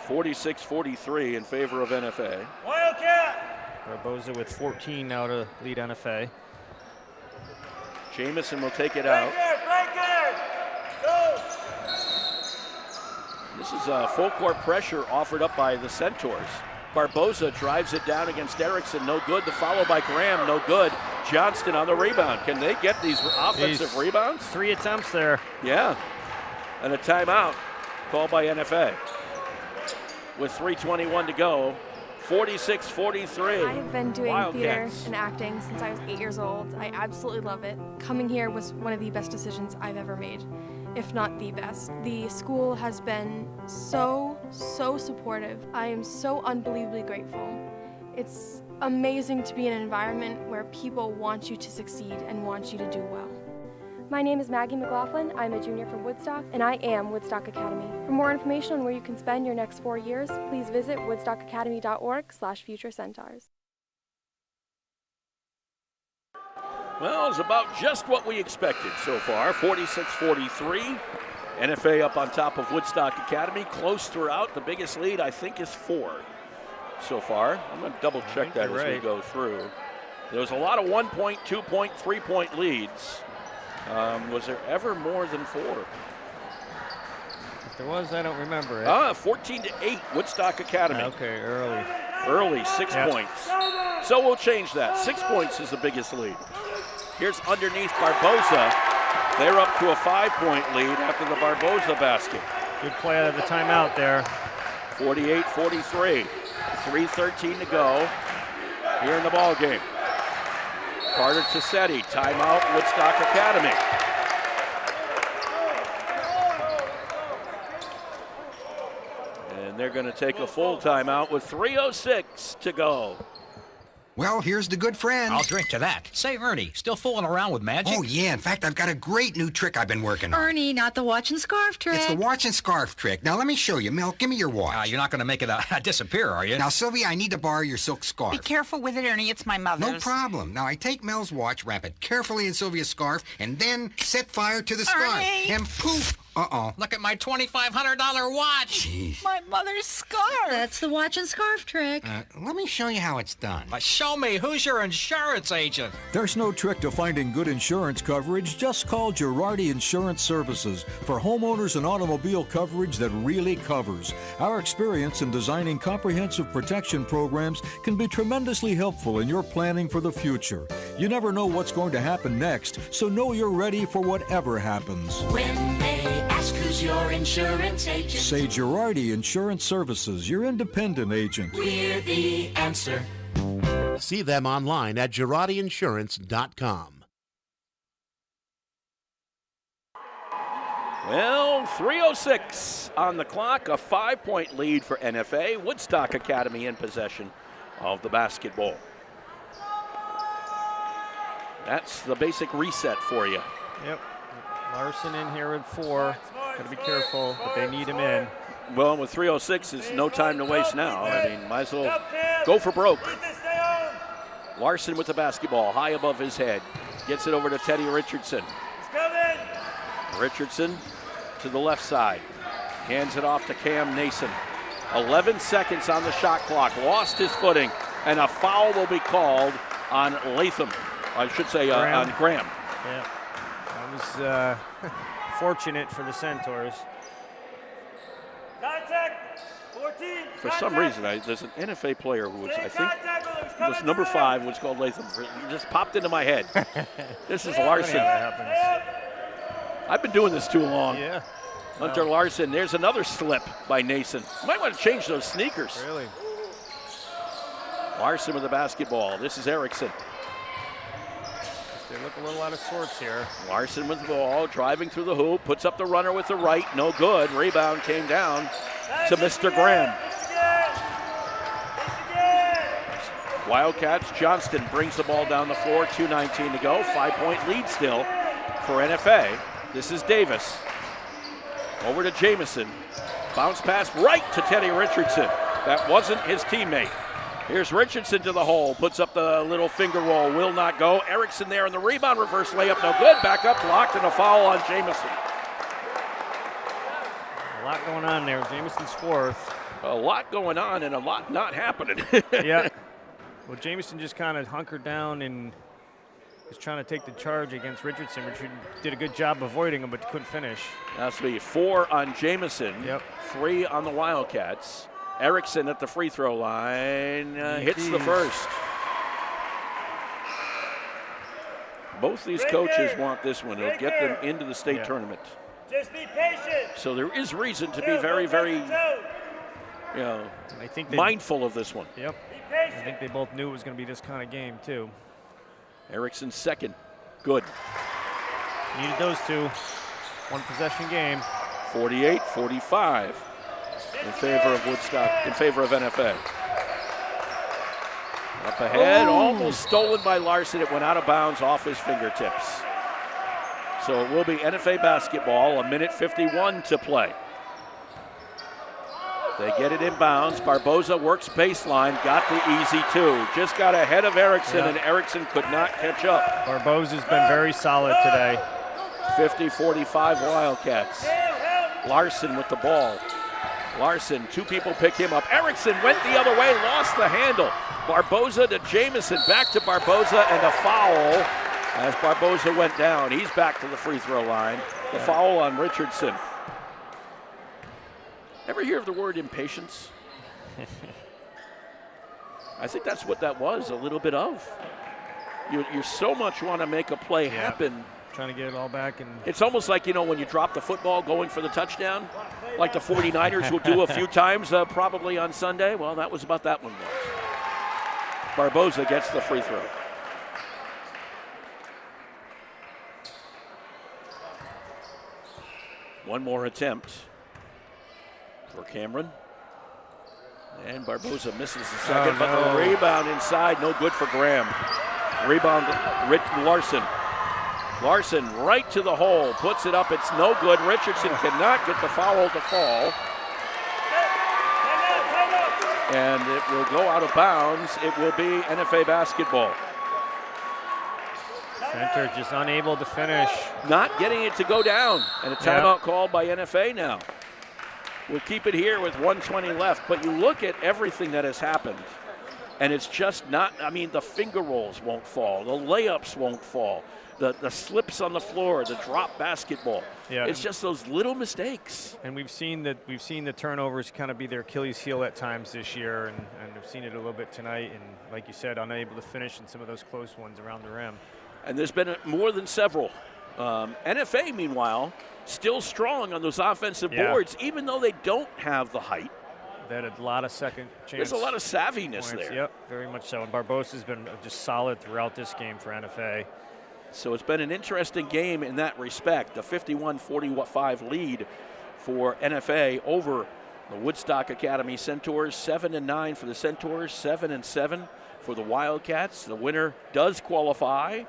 46-43 in favor of NFA. Wildcat! Barboza with 14 now to lead NFA. Jamison will take it out. Go! This is a full court pressure offered up by the Centaurs. Barboza drives it down against Erickson, no good. The follow by Graham, no good. Johnston on the rebound. Can they get these offensive rebounds? 3 attempts there. Yeah. And a timeout called by NFA. With 3:21 to go, 46-43. I have been doing Wildcats. theater and acting since I was 8 years old. I absolutely love it. Coming here was one of the best decisions I've ever made, if not the best. The school has been so supportive. I am so unbelievably grateful. It's amazing to be in an environment where people want you to succeed and want you to do well. My name is Maggie McLaughlin. I'm a junior from Woodstock, and I am Woodstock Academy. For more information on where you can spend your next 4 years, please visit woodstockacademy.org/futurecentaurs. Well, it's about just what we expected so far, 46-43. NFA up on top of Woodstock Academy, close throughout. The biggest lead, I think, is 4 so far. I'm going to double check that as we go through. There was a lot of 1-point, 2-point, 3-point leads. Was there ever more than 4? If there was, I don't remember it. 14-8, Woodstock Academy. Okay, early. Early, 6 points. So we'll change that. 6 points is the biggest lead. Here's underneath Barboza. They're up to a 5-point lead after the Barboza basket. Good play out of the timeout there. 48-43. 3:13 to go here in the ball game. Carter Tassetti, timeout, Woodstock Academy. And they're going to take a full timeout with 3:06 to go. Well, here's the good friend. I'll drink to that. Say, Ernie, still fooling around with magic? Oh, yeah. In fact, I've got a great new trick I've been working on. Ernie, not the watch and scarf trick. It's the watch and scarf trick. Now, let me show you. Mel, give me your watch. You're not going to make it disappear, are you? Now, Sylvia, I need to borrow your silk scarf. Be careful with it, Ernie. It's my mother's. No problem. Now, I take Mel's watch, wrap it carefully in Sylvia's scarf, and then set fire to the scarf. Ernie! And poof! Uh-oh. Look at my $2,500 watch. Jeez. My mother's scarf. That's the watch and scarf trick. Let me show you how it's done. Show me. Who's your insurance agent? There's no trick to finding good insurance coverage. Just call Girardi Insurance Services for homeowners and automobile coverage that really covers. Our experience in designing comprehensive protection programs can be tremendously helpful in your planning for the future. You never know what's going to happen next, so know you're ready for whatever happens. When they ask who's your insurance agent, Say Girardi Insurance Services, your independent agent. we're the answer. See them online at GirardiInsurance.com. Well, 3:06 on the clock, a 5-point lead for NFA. Woodstock Academy in possession of the basketball. That's the basic reset for you. Yep. Larson in here with 4. Got to be careful, but they need him in. Well, with 3:06, it's no time to waste now. I mean, might as well go for broke. Larson with the basketball, high above his head. Gets it over to Teddy Richardson. Richardson to the left side. Hands it off to Cam Nason. 11 seconds on the shot clock. Lost his footing, and a foul will be called on Latham. I should say on Graham. Yeah, that was fortunate for the Centaurs. Contact. 14. For some reason, there's an NFA player who was, I think, was number 5, was called Latham. It just popped into my head. This is Larson. That happens. I've been doing this too long. Yeah. Hunter Larson. There's another slip by Nason. Might want to change those sneakers. Really? Larson with the basketball. This is Erickson. They look a little out of sorts here. Larson with the ball, driving through the hoop, puts up the runner with the right, no good. Rebound came down to Mr. Graham. Wildcats, Johnston brings the ball down the floor, 2:19 to go. 5-point lead still for NFA. This is Davis. Over to Jamison. Bounce pass right to Teddy Richardson. That wasn't his teammate. Here's Richardson to the hole, puts up the little finger roll, will not go. Erickson there in the rebound, reverse layup, no good. Back up, blocked, and a foul on Jamison. A lot going on there. Jamison's fourth. A lot going on and a lot not happening. Yeah. Well, Jamison just kind of hunkered down and was trying to take the charge against Richardson. Richardson did a good job avoiding him, but couldn't finish. That's to be 4 on Jamison, Yep. 3 on the Wildcats. Erickson at the free throw line, hits the first. Both these coaches want this one. It'll get them into the state tournament. Just be patient. So there is reason to be very, very, I think mindful of this one. Yep. I think they both knew it was going to be this kind of game, too. Erickson's second. Good. Needed those two. One possession game. 48-45 in favor of Woodstock, in favor of NFA. Up ahead, almost stolen by Larson. It went out of bounds off his fingertips. So it will be NFA basketball, 1:51 to play. They get it inbounds. Barboza works baseline, got the easy 2. Just got ahead of Erickson, and Erickson could not catch up. Barboza's been very solid today. 50-45 Wildcats. Larson with the ball. Larson, 2 people pick him up. Erickson went the other way, lost the handle. Barboza to Jamison, back to Barboza, and a foul as Barboza went down. He's back to the free throw line. The foul on Richardson. Ever hear of the word impatience? I think that's what that was, a little bit of. You so much want to make a play happen. Trying to get it all back. And it's almost like, when you drop the football going for the touchdown, like the 49ers will do a few times probably on Sunday. Well, that was about that one was. Barboza gets the free throw. One more attempt for Cameron. And Barboza misses the second, but the rebound inside, no good for Graham. Rebound, Larson. Larson right to the hole, puts it up, it's no good. Richardson cannot get the foul to fall. And it will go out of bounds. It will be NFA basketball. Center just unable to finish. Not getting it to go down. And a timeout called by NFA now. We'll keep it here with 1:20 left. But you look at everything that has happened, and it's just not, the finger rolls won't fall. The layups won't fall. The slips on the floor, the drop basketball. Yeah. It's just those little mistakes. And we've seen the turnovers kind of be their Achilles heel at times this year, and we've seen it a little bit tonight. And like you said, unable to finish in some of those close ones around the rim. And there's been more than several. NFA, meanwhile, still strong on those offensive boards, even though they don't have the height. They had a lot of second chance. There's a lot of savviness there. Yep, very much so. And Barbosa's been just solid throughout this game for NFA. So it's been an interesting game in that respect. The 51-45 lead for NFA over the Woodstock Academy Centaurs. 7-9 for the Centaurs, 7-7 for the Wildcats. The winner does qualify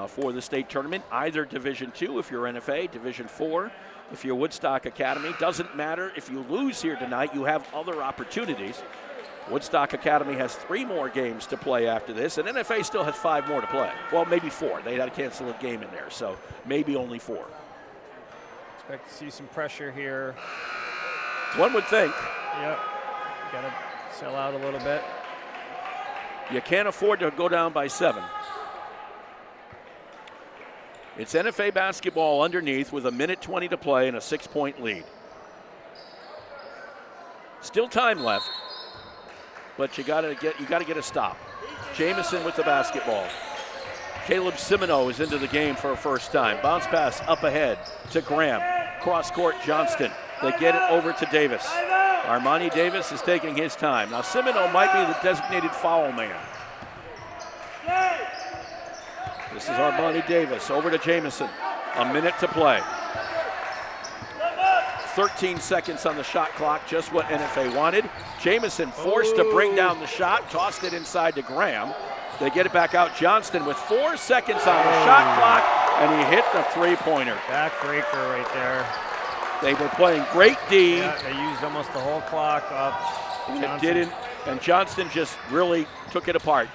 for the state tournament, either Division II if you're NFA, Division IV if you're Woodstock Academy. Doesn't matter if you lose here tonight, you have other opportunities. Woodstock Academy has 3 more games to play after this, and NFA still has 5 more to play. Well, maybe 4. They had to cancel a game in there, so maybe only 4. Expect to see some pressure here. One would think. Yep. Got to sell out a little bit. You can't afford to go down by 7. It's NFA basketball underneath with 1:20 to play and a 6-point lead. Still time left, but you gotta get a stop. Jamison with the basketball. Caleb Simino is into the game for a first time. Bounce pass up ahead to Graham. Cross court Johnston. They get it over to Davis. Armani Davis is taking his time. Now Simino might be the designated foul man. This is Armani Davis over to Jamison. A minute to play. 13 seconds on the shot clock, just what NFA wanted. Jamison forced to bring down the shot, tossed it inside to Graham. They get it back out. Johnston with 4 seconds on the shot clock, and he hit the three-pointer. Backbreaker right there. They were playing great D. Yeah, they used almost the whole clock up. It didn't, and Johnston just really took it apart.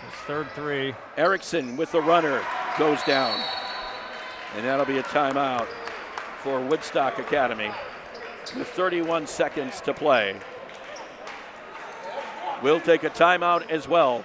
His third three. Erickson with the runner goes down, and that'll be a timeout for Woodstock Academy with 31 seconds to play. We'll take a timeout as well.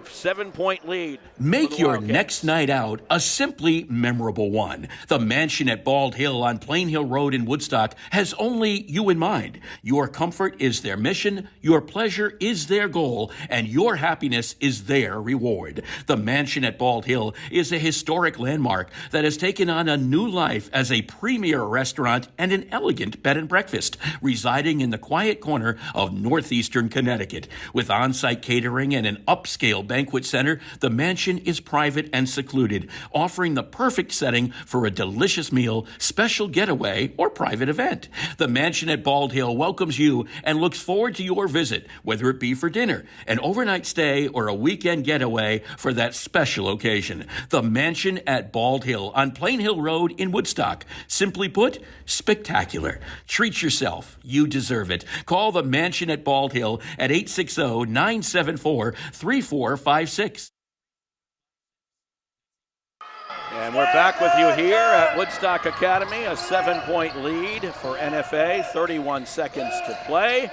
7-point lead. Make your next night out a simply memorable one. The mansion at Bald Hill on Plain Hill Road in Woodstock has only you in mind. Your comfort is their mission, your pleasure is their goal, and your happiness is their reward. The mansion at Bald Hill is a historic landmark that has taken on a new life as a premier restaurant and an elegant bed and breakfast, residing in the quiet corner of northeastern Connecticut. With on-site catering and an upscale banquet center, the mansion is private and secluded, offering the perfect setting for a delicious meal, special getaway, or private event. The mansion at Bald Hill welcomes you and looks forward to your visit, whether it be for dinner, an overnight stay, or a weekend getaway for that special occasion. The mansion at Bald Hill on Plain Hill Road in Woodstock. Simply put, spectacular. Treat yourself. You deserve it. Call the mansion at Bald Hill at 860-974-3456. And we're back with you here at Woodstock Academy, a 7-point lead for NFA, 31 seconds to play.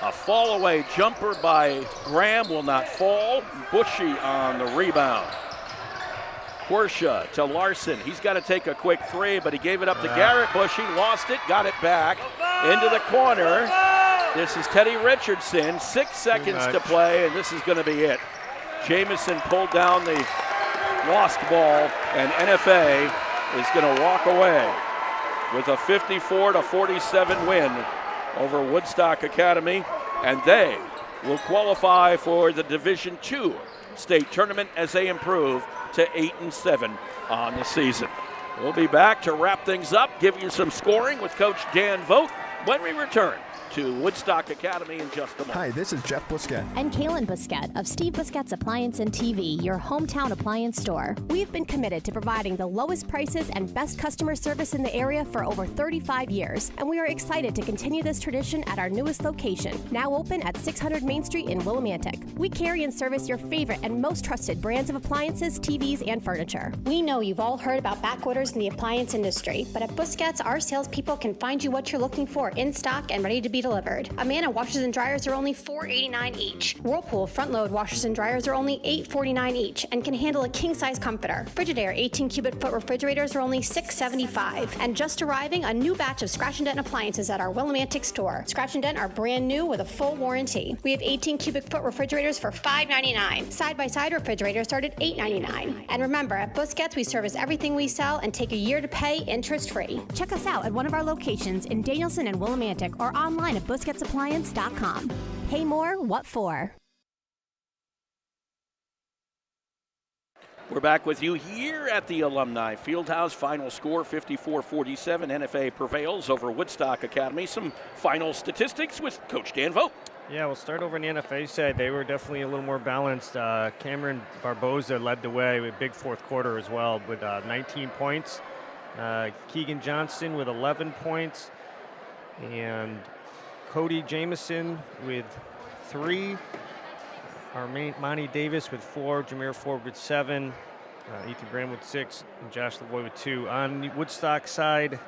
A fall-away jumper by Graham will not fall. Bushy on the rebound. Quersha to Larson. He's got to take a quick three, but he gave it up to Garrett. Bushy lost it, got it back into the corner. This is Teddy Richardson, 6 seconds to play, and this is going to be it. Jamison pulled down the lost ball, and NFA is going to walk away with a 54-47 win over Woodstock Academy, and they will qualify for the Division II state tournament as they improve to 8-7 on the season. We'll be back to wrap things up, give you some scoring with Coach Dan Vogt when we return to Woodstock Academy in just a moment. Hi, this is Jeff Busquet. And Kaylin Busquet of Steve Busquet's Appliance and TV, your hometown appliance store. We've been committed to providing the lowest prices and best customer service in the area for over 35 years, and we are excited to continue this tradition at our newest location, now open at 600 Main Street in Willimantic. We carry and service your favorite and most trusted brands of appliances, TVs, and furniture. We know you've all heard about back orders in the appliance industry, but at Busquets, our salespeople can find you what you're looking for in stock and ready to be delivered. Amana washers and dryers are only $4.89 each. Whirlpool front load washers and dryers are only $8.49 each and can handle a king size comforter. Frigidaire 18 cubic foot refrigerators are only $6.75. And just arriving, a new batch of Scratch and Dent appliances at our Willimantic store. Scratch and Dent are brand new with a full warranty. We have 18 cubic foot refrigerators for $5.99. Side by side refrigerators start at $8.99. And remember, at Busquets we service everything we sell and take a year to pay interest free. Check us out at one of our locations in Danielson and Willimantic or online at BusquetsAppliance.com. Pay more, what for? We're back with you here at the Alumni Fieldhouse. Final score 54-47. NFA prevails over Woodstock Academy. Some final statistics with Coach Dan Vogt. Yeah, we'll start over on the NFA side. They were definitely a little more balanced. Cameron Barboza led the way with a big fourth quarter as well with 19 points. Keegan Johnson with 11 points. And Cody Jamison with 3. Armani Davis with 4. Jameer Ford with 7. Ethan Graham with 6 and Josh Lavoie with 2. On the Woodstock side,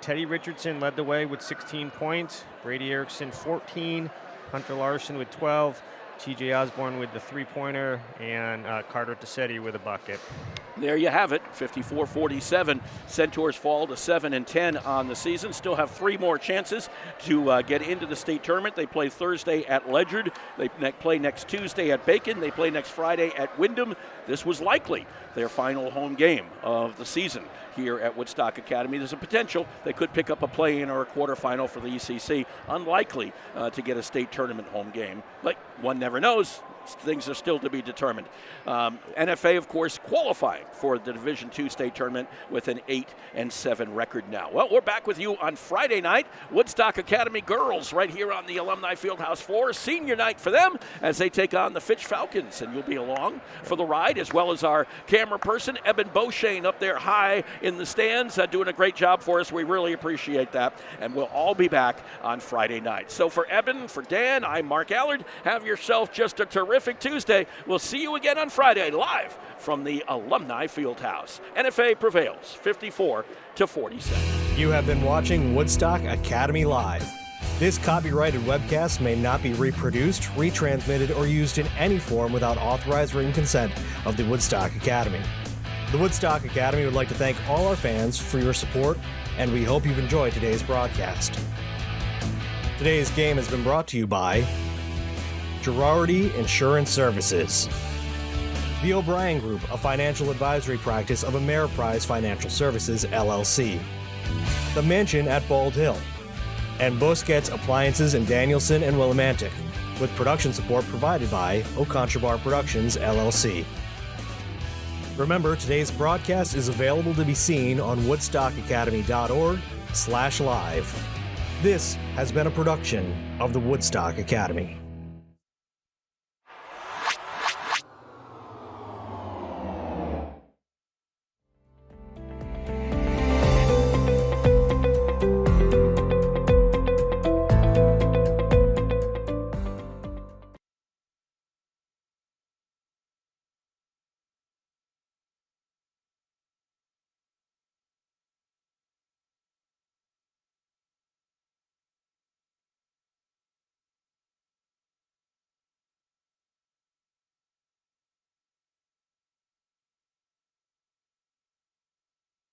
Teddy Richardson led the way with 16 points. Brady Erickson 14. Hunter Larson with 12. TJ Osborne with the 3-pointer, and Carter Tassetti with a bucket. There you have it, 54-47. Centaurs fall to 7-10 on the season. Still have 3 more chances to get into the state tournament. They play Thursday at Ledyard. They play next Tuesday at Bacon. They play next Friday at Windham. This was likely their final home game of the season here at Woodstock Academy. There's a potential they could pick up a play-in or a quarterfinal for the ECC. Unlikely to get a state tournament home game, but one never knows. Things are still to be determined. NFA, of course, qualifying for the Division II state tournament with an 8-7 record now. Well, we're back with you on Friday night. Woodstock Academy girls right here on the Alumni Fieldhouse floor. Senior night for them as they take on the Fitch Falcons, and you'll be along for the ride, as well as our camera person, Eben Beauchesne, up there high in the stands, doing a great job for us. We really appreciate that, and we'll all be back on Friday night. So for Eben, for Dan, I'm Mark Allard. Have yourself just a terrific Tuesday. We'll see you again on Friday live from the Alumni Fieldhouse. NFA prevails 54-47. You have been watching Woodstock Academy Live. This copyrighted webcast may not be reproduced, retransmitted, or used in any form without authorized written consent of the Woodstock Academy. The Woodstock Academy would like to thank all our fans for your support, and we hope you've enjoyed today's broadcast. Today's game has been brought to you by Girardi Insurance Services, the O'Brien Group, a financial advisory practice of Ameriprise Financial Services, LLC, The Mansion at Bald Hill, and Busquets Appliances in Danielson and Willimantic, with production support provided by O'Contrabar Productions, LLC. Remember, today's broadcast is available to be seen on woodstockacademy.org/live. This has been a production of the Woodstock Academy.